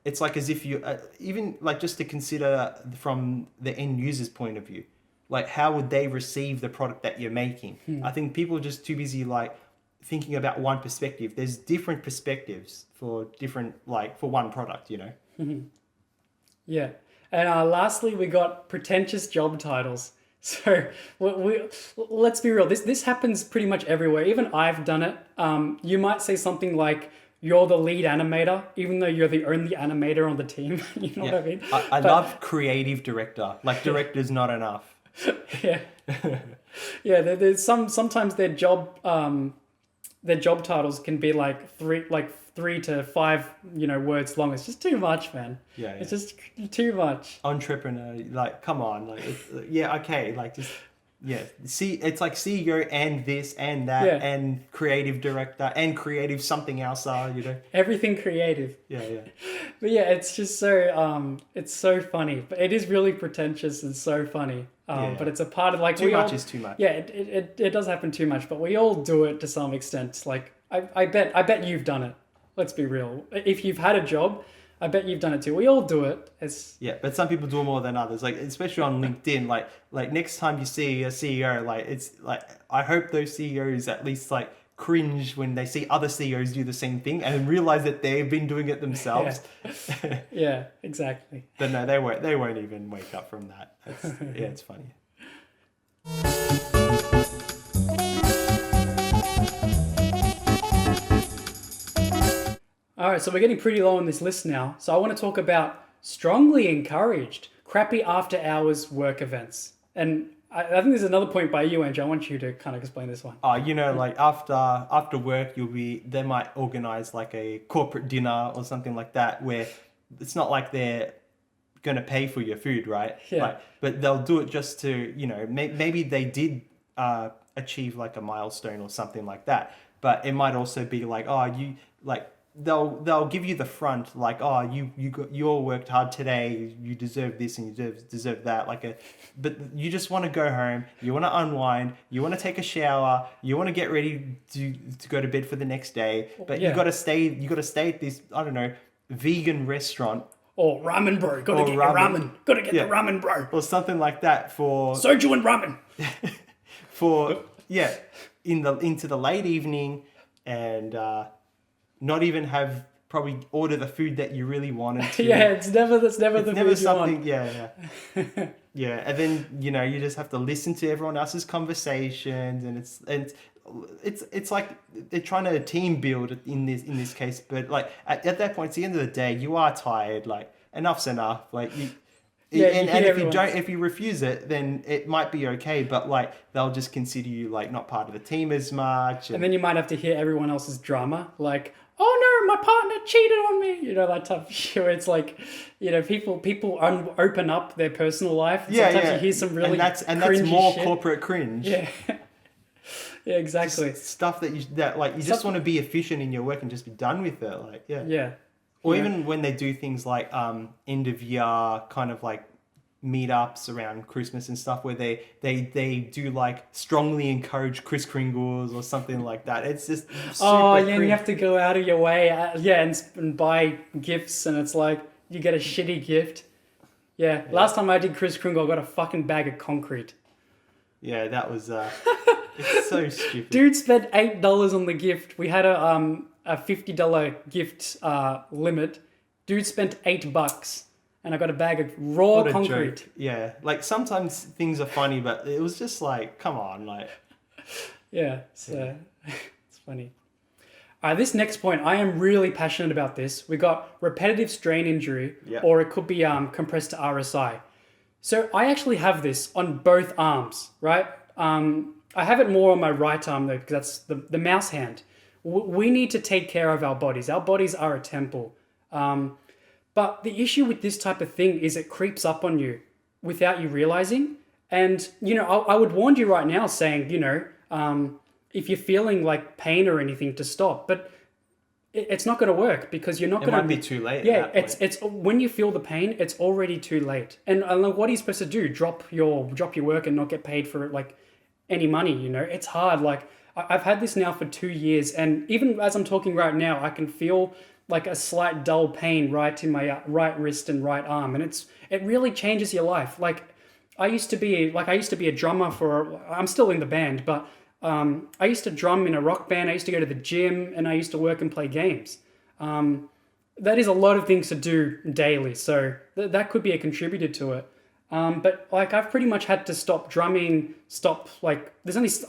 B: It's like as if you even like just to consider from the end user's point of view, like how would they receive the product that you're making? I think people are just too busy like thinking about one perspective. There's different perspectives for different like for one product.
A: Yeah. And lastly, we got pretentious job titles. So let's be real. This happens pretty much everywhere. Even I've done it. You might say something like, you're the lead animator, even though you're the only animator on the team. You know what I mean?
B: I love creative director. Like director's not enough.
A: Yeah. Yeah, there's sometimes their job titles can be like three to five words long. It's just too much, man.
B: Yeah.
A: It's just too much.
B: Entrepreneur, like come on, like yeah, okay, like just yeah. See, it's like CEO and this and that and creative director and creative something else.
A: Everything creative.
B: Yeah.
A: But yeah, it's just so it's so funny. But it is really pretentious and so funny. But it's a part of like
B: too much is too much.
A: Yeah, it does happen too much, but we all do it to some extent. Like I bet you've done it. Let's be real. If you've had a job, I bet you've done it too. We all do it.
B: Yeah, but some people do it more than others. Like especially on LinkedIn, like next time you see a CEO, like it's like I hope those CEOs at least like cringe when they see other CEOs do the same thing and realize that they've been doing it themselves.
A: Yeah, exactly.
B: But no, they won't even wake up from that. It's funny.
A: All right, so we're getting pretty low on this list now. So I want to talk about strongly encouraged crappy after hours work events. And I think there's another point by you, Andrew. I want you to kind of explain this one.
B: Like after work, they might organize like a corporate dinner or something like that where it's not like they're going to pay for your food, right?
A: Yeah.
B: Like, but they'll do it just to, maybe they did achieve like a milestone or something like that. But it might also be like, they'll give you the front, like, oh, you all worked hard today, you deserve this and you deserve that, but you just want to go home, you want to unwind, you want to take a shower, you want to get ready to go to bed for the next day, but you got to stay at this, I don't know, vegan restaurant.
A: Or ramen, bro. Gotta get your ramen. Gotta get the ramen, bro.
B: Or something like that for
A: soju and ramen.
B: Into the late evening and not even have probably order the food that you really wanted to.
A: That's never the food
B: something.
A: you want.
B: Yeah. And then you just have to listen to everyone else's conversations, and it's like they're trying to team build in this case. But like at that point, at the end of the day, you are tired. Like enough's enough. Like you. And if you refuse it, then it might be okay, but like they'll just consider you like not part of the team as much.
A: And then you might have to hear everyone else's drama, like, oh no, my partner cheated on me, that type of shit. Where it's like, people open up their personal life. Sometimes you hear some really
B: that's more
A: shit.
B: Corporate cringe.
A: Yeah. Yeah, exactly.
B: Just stuff that you just want to be efficient in your work and just be done with it. Like, yeah.
A: Yeah.
B: Or even when they do things like end of year kind of like meetups around Christmas and stuff where they do like strongly encourage Kris Kringles or something like that. It's just
A: Oh,
B: super
A: yeah, and you have to go out of your way, and buy gifts, and it's like you get a shitty gift. Yeah, last time I did Kris Kringle, I got a fucking bag of concrete.
B: Yeah, that was it's so stupid.
A: Dude spent $8 on the gift. We had a $50 gift limit. Dude spent $8, and I got a bag of raw
B: What a
A: concrete.
B: joke. Yeah, like sometimes things are funny, but it was just like, come on, like.
A: Yeah, so it's funny. This next point, I am really passionate about this. We got repetitive strain injury,
B: Yeah.
A: or it could be compressed to RSI. So I actually have this on both arms, right? I have it more on my right arm though, because that's the mouse hand. We need to take care of our bodies. Our bodies are a temple. But the issue with this type of thing is it creeps up on you without you realizing. And, I would warn you right now saying, if you're feeling like pain or anything, to stop. But it's not going to work because you're not going to...
B: It might be too late.
A: Yeah,
B: at that point.
A: it's when you feel the pain, it's already too late. And what are you supposed to do? Drop your work and not get paid for it, like any money? It's hard. Like I've had this now for 2 years, and even as I'm talking right now, I can feel like a slight dull pain right in my right wrist and right arm, and it really changes your life. Like I used to be a drummer I'm still in the band, but I used to drum in a rock band. I used to go to the gym, and I used to work and play games. That is a lot of things to do daily, so that could be a contributor to it. But like I've pretty much had to stop drumming. I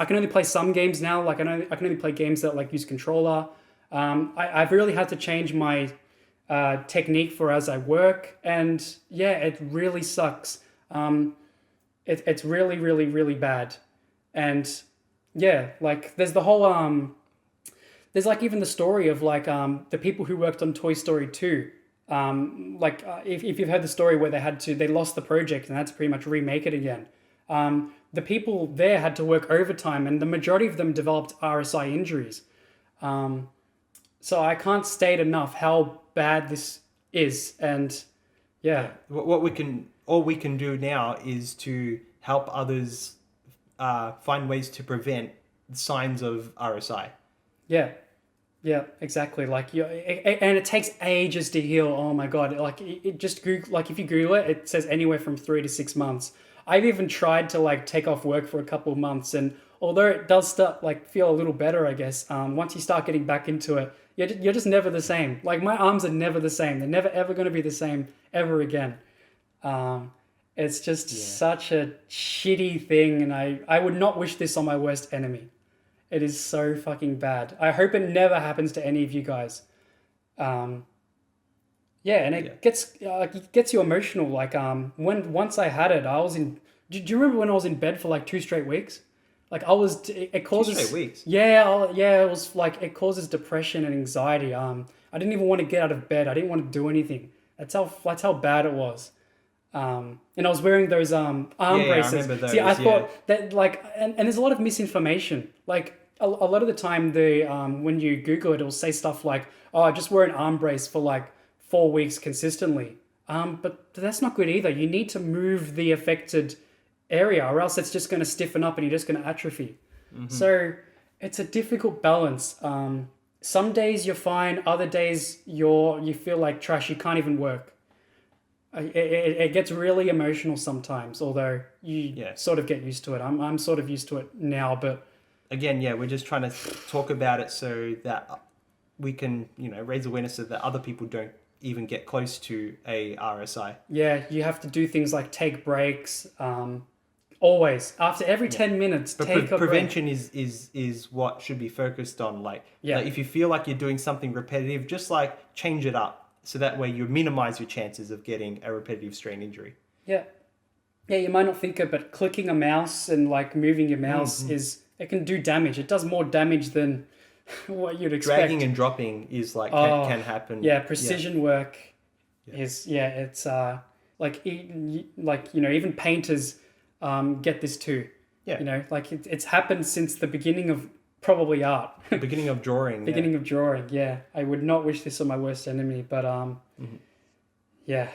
A: can only play some games now. Like I can only play games that like use controller. I've really had to change my technique for as I work, and yeah, it really sucks. It's really, really, really bad, and yeah, like there's the whole there's like even the story of like the people who worked on Toy Story 2. If you've heard the story where they lost the project and had to pretty much remake it again. The people there had to work overtime, and the majority of them developed RSI injuries. So I can't state enough how bad this is, and yeah.
B: All we can do now is to help others find ways to prevent signs of RSI.
A: Yeah, exactly. Like and it takes ages to heal. Oh my god! Like it just Google, like if you Google it, it says anywhere from 3 to 6 months. I've even tried to like take off work for a couple of months, and although it does start like feel a little better, I guess. Once you start getting back into it, you're just never the same. Like my arms are never the same. They're never ever going to be the same ever again. It's just such a shitty thing, and I would not wish this on my worst enemy. It is so fucking bad. I hope it never happens to any of you guys. And it gets you emotional. Like once I had it, I was in. Do you remember when I was in bed for like 2 straight weeks? Like I was. It causes
B: 2 straight weeks.
A: Yeah, it was like it causes depression and anxiety. I didn't even want to get out of bed. I didn't want to do anything. That's how bad it was. And I was wearing those arm braces.
B: I remember those.
A: See, I thought that like, and there's a lot of misinformation. Like a lot of the time, when you Google it, it'll say stuff like, "Oh, I just wear an arm brace for like 4 weeks consistently." But that's not good either. You need to move the affected area, or else it's just going to stiffen up and you're just going to atrophy. Mm-hmm. So it's a difficult balance. Some days you're fine. Other days you feel like trash. You can't even work. It gets really emotional sometimes, although you sort of get used to it. I'm sort of used to it now, but
B: again, we're just trying to talk about it so that we can, raise awareness so that other people don't even get close to a RSI.
A: Yeah, you have to do things like take breaks. Always after every 10 minutes,
B: but
A: take a
B: prevention
A: break.
B: is what should be focused on. Like if you feel like you're doing something repetitive, just like change it up. So that way you minimize your chances of getting a repetitive strain injury.
A: Yeah, you might not think it, but clicking a mouse and like moving your mouse it can do damage. It does more damage than what you'd expect.
B: Dragging and dropping is like can happen.
A: Yeah, precision work is it's even painters get this too.
B: Yeah,
A: it's happened since the beginning of probably art.
B: The beginning of drawing.
A: Of drawing, yeah. I would not wish this on my worst enemy, but yeah.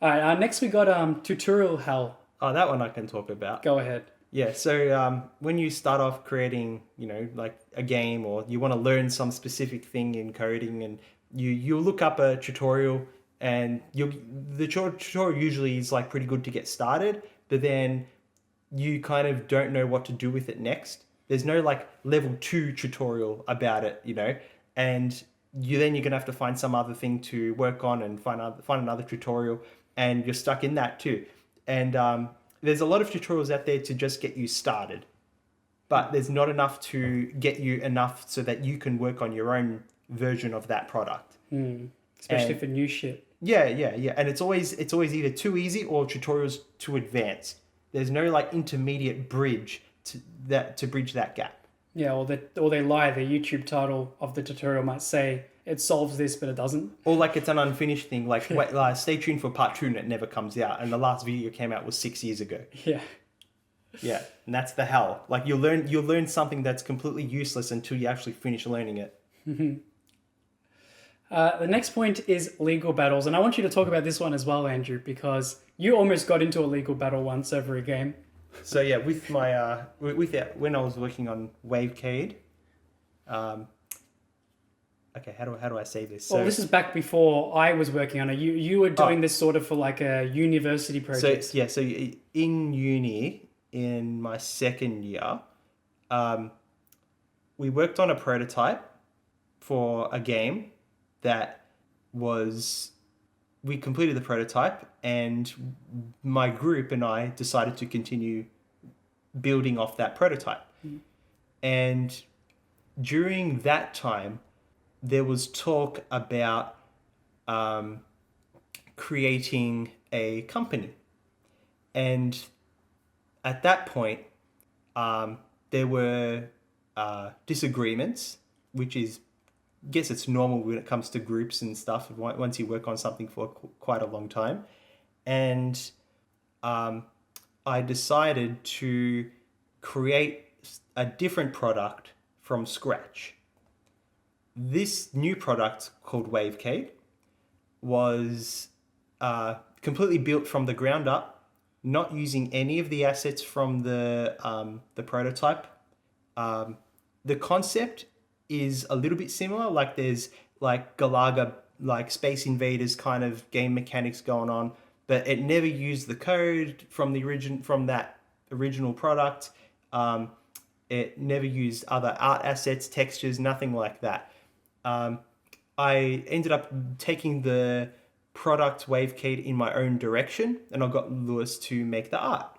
A: All right. Next we got tutorial hell.
B: Oh, that one I can talk about.
A: Go ahead.
B: Yeah, so when you start off creating, like a game, or you want to learn some specific thing in coding, and you look up a tutorial, and the tutorial usually is like pretty good to get started, but then you kind of don't know what to do with it next. There's no like level 2 tutorial about it, and you're gonna have to find some other thing to work on and find another tutorial, and you're stuck in that too. And there's a lot of tutorials out there to just get you started, but there's not enough to get you enough so that you can work on your own version of that product.
A: Especially
B: And
A: for new shit.
B: yeah. And it's always either too easy or tutorials too advanced. There's no like intermediate bridge to bridge that gap.
A: Yeah, or they lie. The YouTube title of the tutorial might say it solves this, but it doesn't.
B: Or like it's an unfinished thing. Like wait, stay tuned for part 2, and it never comes out. And the last video came out was 6 years ago.
A: Yeah.
B: Yeah, and that's the hell. Like you'll learn something that's completely useless until you actually finish learning it.
A: The next point is legal battles, and I want you to talk about this one as well, Andrew, because you almost got into a legal battle once over a game.
B: So yeah, with my when I was working on Wavecade, okay, how do I say this?
A: Well, this is back before I was working on it. You were doing this sort of for like a university project.
B: So in uni, in my second year, we worked on a prototype for a game that we completed the prototype, and my group and I decided to continue building off that prototype. And during that time, there was talk about creating a company. And at that point, there were disagreements, which is, guess it's normal when it comes to groups and stuff once you work on something for quite a long time. And I decided to create a different product from scratch. This new product called Wavecade was completely built from the ground up, not using any of the assets from the prototype. The concept is a little bit similar. Like there's like Galaga, like Space Invaders kind of game mechanics going on, but it never used the code from that original product. It never used other art assets, textures, nothing like that. I ended up taking the product Wavecade in my own direction, and I got Lewis to make the art.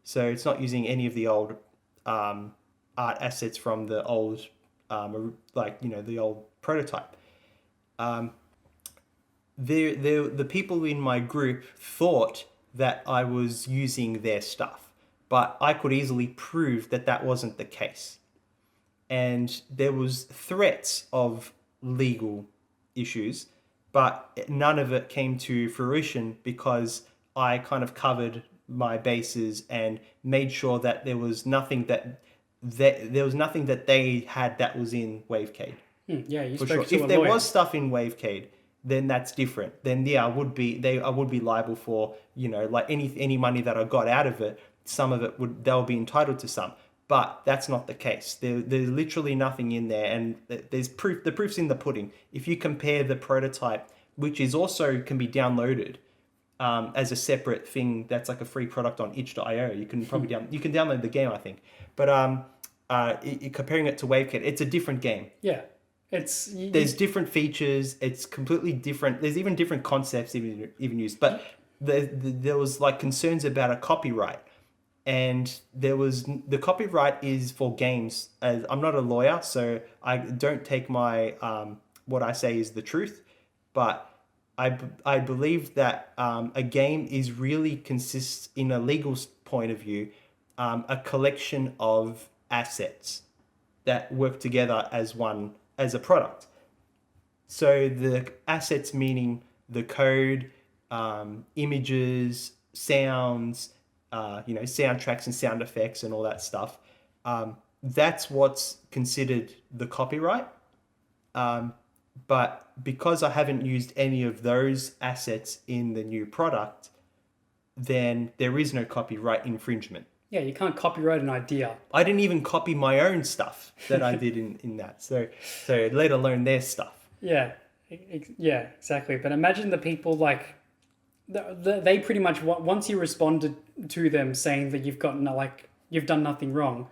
B: So it's not using any of the old art assets from the old, the old prototype. The people in my group thought that I was using their stuff, but I could easily prove that that wasn't the case. And there was threats of legal issues, but none of it came to fruition because I kind of covered my bases and made sure that there was nothing that they had that was in Wavecade.
A: Yeah, you
B: For
A: spoke
B: sure.
A: to
B: If
A: a
B: there
A: lawyer.
B: was stuff in Wavecade, then that's different. Then yeah, I would be liable for, like any money that I got out of it. Some of it they'll be entitled to some. But that's not the case. There's literally nothing in there, and there's proof. The proof's in the pudding. If you compare the prototype, which is also can be downloaded as a separate thing, that's like a free product on itch.io. You can probably download the game, I think. But comparing it to Wavecade, it's a different game.
A: Yeah,
B: There's different features. It's completely different. There's even different concepts even used. But there was like concerns about a copyright. And the copyright is for games. As I'm not a lawyer, so I don't take my what I say is the truth, but I believe that a game is really consists, in a legal point of view, a collection of assets that work together as a product. So the assets meaning the code, images, sounds, soundtracks and sound effects and all that stuff. That's what's considered the copyright. But because I haven't used any of those assets in the new product, then there is no copyright infringement.
A: Yeah, you can't copyright an idea.
B: I didn't even copy my own stuff that I did in that. So let alone their stuff.
A: Yeah, yeah, exactly. But imagine the people like they pretty much once you responded to them saying that you've done nothing wrong,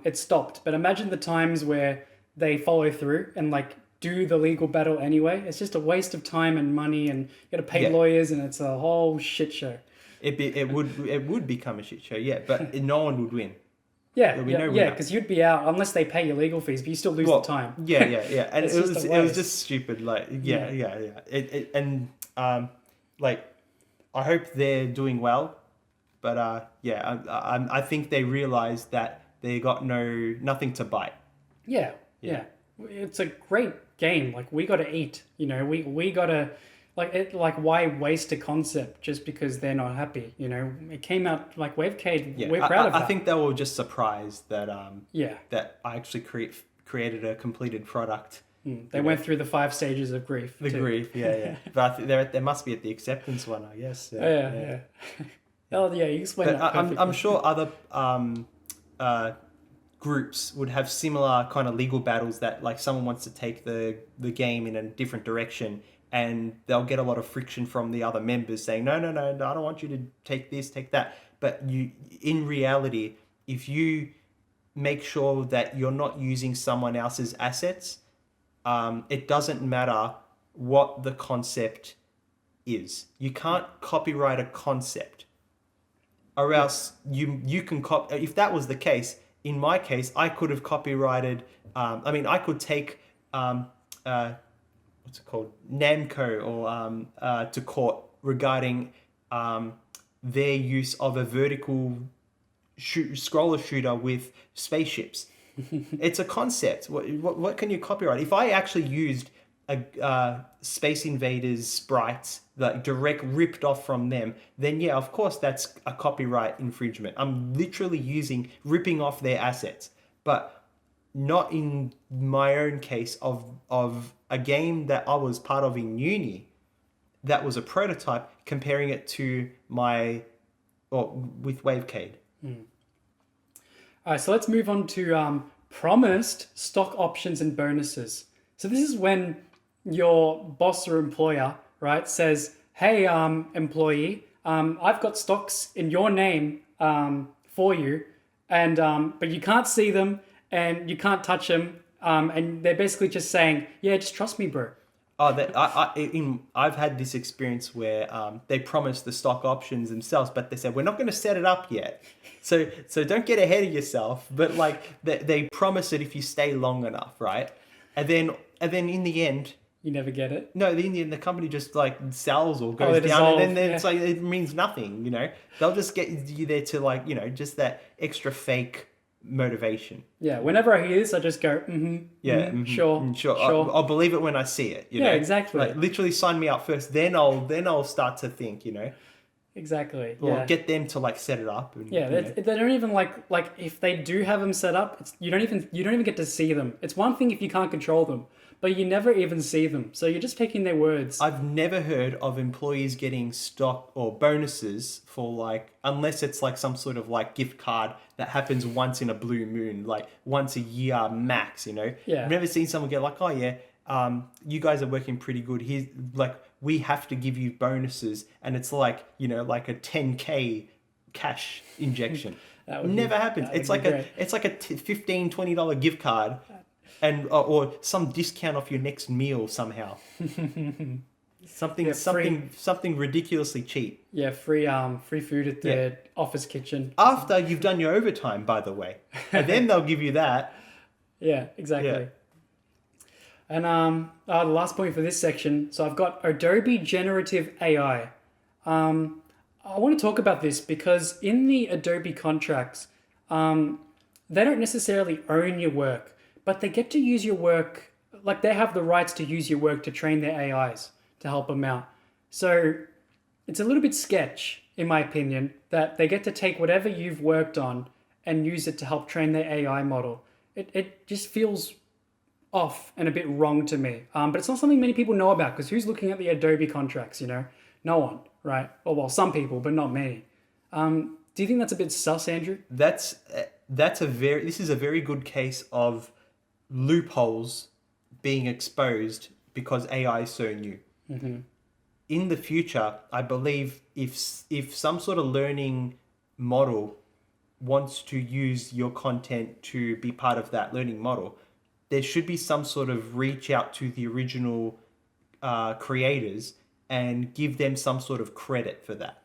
A: it stopped. But imagine the times where they follow through and like do the legal battle anyway. It's just a waste of time and money, and you got to pay
B: Yeah.
A: lawyers, and it's a whole shit show.
B: It would become a shit show, yeah, but no one would win.
A: Yeah,
B: There'll be
A: yeah,
B: no
A: yeah,
B: winner.
A: because you'd be out unless they pay your legal fees, but you still lose the time.
B: Yeah, and
A: It's
B: it
A: just
B: was
A: a
B: it was
A: waste.
B: just stupid. Like, yeah. Like, I hope they're doing well, but I think they realized that they got nothing to bite.
A: Yeah, yeah. It's a great game. Like we got to eat. You know, we got to like it. Like why waste a concept just because they're not happy? You know, it came out like Wavecade.
B: Yeah,
A: We're proud of that.
B: I think they were just surprised that
A: Yeah.
B: that I actually created a completed product.
A: They went through the 5 stages of grief.
B: The
A: too.
B: grief, yeah. But I think they must be at the acceptance one, I guess.
A: Yeah. Oh yeah, you explained
B: But
A: that perfectly.
B: I'm sure other groups would have similar kind of legal battles that like someone wants to take the game in a different direction, and they'll get a lot of friction from the other members saying no, I don't want you to take this, take that. But in reality, if you make sure that you're not using someone else's assets, it doesn't matter what the concept is. You can't copyright a concept, or else you can copy. If that was the case, in my case, I could have copyrighted. I could take what's it called, Namco, or to court regarding their use of a vertical scroller shooter with spaceships. It's a concept. What can you copyright? If I actually used a Space Invaders sprites like direct ripped off from them, then yeah, of course that's a copyright infringement. I'm literally ripping off their assets, but not in my own case of a game that I was part of in uni. That was a prototype, comparing it to with Wavecade.
A: All right, so let's move on to promised stock options and bonuses. So this is when your boss or employer, right, says, "Hey, employee, I've got stocks in your name for you, and but you can't see them and you can't touch them, and they're basically just saying, yeah, just trust me, bro."
B: I've had this experience where they promised the stock options themselves, but they said we're not going to set it up yet. So don't get ahead of yourself. But like they promise it if you stay long enough, right? And then in the end,
A: You never get it.
B: no, in the end, the company just like sells or goes
A: they
B: down,
A: dissolve,
B: and then
A: yeah.
B: it's like it means nothing. You know, they'll just get you there to like just that extra fake motivation.
A: Yeah, whenever I hear this, I just go, sure,
B: Sure.
A: sure.
B: I'll believe it when I see it. You
A: Yeah,
B: know?
A: exactly.
B: Like literally sign me up first, then I'll start to think.
A: Exactly.
B: Or
A: Yeah.
B: get them to like set it up. And,
A: Yeah, they don't even like if they do have them set up, you don't even get to see them. It's one thing if you can't control them, but you never even see them. So you're just taking their words.
B: I've never heard of employees getting stock or bonuses for like, unless it's like some sort of like gift card that happens once in a blue moon, like once a year max.
A: Yeah.
B: I've never seen someone get like, oh yeah, you guys are working pretty good. Here's like, we have to give you bonuses, and it's like like a 10K cash injection.
A: That would
B: Never
A: be-
B: happens.
A: that would
B: It's
A: be
B: like
A: great.
B: it's like a $15, $20 gift card, and or some discount off your next meal somehow. Something
A: Yeah,
B: something ridiculously cheap.
A: Yeah, free food at the office kitchen.
B: After you've done your overtime, by the way, and then they'll give you that.
A: Yeah, exactly.
B: Yeah.
A: And the last point for this section. So I've got Adobe Generative AI. I want to talk about this because in the Adobe contracts, they don't necessarily own your work, but they get to use your work. Like they have the rights to use your work to train their AIs to help them out. So it's a little bit sketch, in my opinion, that they get to take whatever you've worked on and use it to help train their AI model. It just feels off and a bit wrong to me. But it's not something many people know about because who's looking at the Adobe contracts, you know? No one, right? Or well, some people, but not many. Do you think that's a bit sus, Andrew?
B: This is a very good case of loopholes being exposed because AI is so new. In the future, I believe if some sort of learning model wants to use your content to be part of that learning model, there should be some sort of reach out to the original creators and give them some sort of credit for that.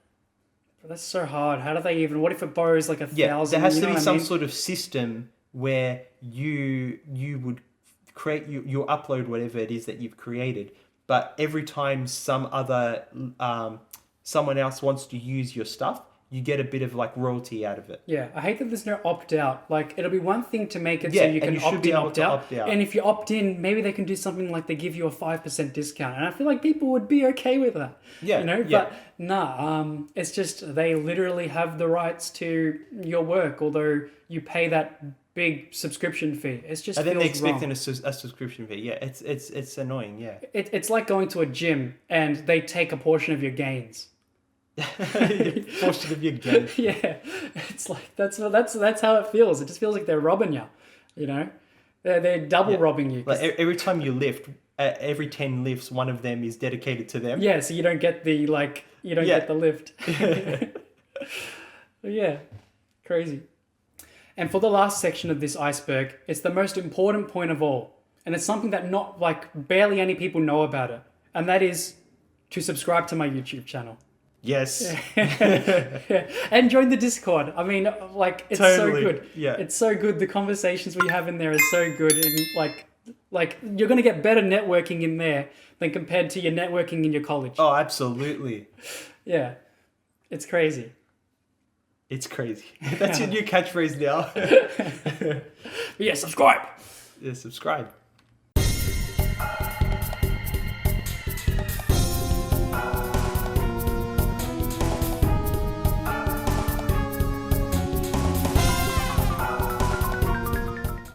A: But that's so hard. How do they even? What if it borrows like 1,000?
B: Yeah, there has
A: you
B: to
A: know
B: be
A: what I
B: some
A: mean?
B: sort of system where you would create you upload whatever it is that you've created, but every time some other someone else wants to use your stuff, you get a bit of like royalty out of it.
A: Yeah, I hate that there's no opt out. Like, it'll be one thing to make it
B: Yeah,
A: so you
B: and
A: can
B: you should
A: opt
B: be
A: in,
B: able
A: opt
B: to
A: out.
B: opt out.
A: And if you opt in, maybe they can do something like they give you a 5% discount. And I feel like people would be okay with that.
B: Yeah,
A: You know,
B: yeah.
A: but nah, it's just they literally have the rights to your work, although you pay that big subscription fee. It's just
B: And then they
A: feels
B: expect
A: wrong.
B: a subscription fee. Yeah, it's annoying. Yeah,
A: It's like going to a gym and they take a portion of your gains.
B: forced to be again.
A: Yeah, it's like that's how it feels. It just feels like they're robbing you, you know. They're double robbing you.
B: Like every time you lift, every 10 lifts, one of them is dedicated to them.
A: Yeah, so you don't get the get the lift. Yeah, crazy. And for the last section of this iceberg, it's the most important point of all, and it's something that not like barely any people know about it, and that is to subscribe to my YouTube channel.
B: Yes.
A: Yeah. And join the Discord. I mean, like, it's
B: Totally.
A: so good.
B: Yeah.
A: It's so good. The conversations we have in there is so good. And like you're going to get better networking in there than compared to your networking in your college.
B: Oh, absolutely.
A: Yeah. It's crazy.
B: It's crazy. That's your new catchphrase now.
A: But yeah, subscribe.
B: Yeah, subscribe.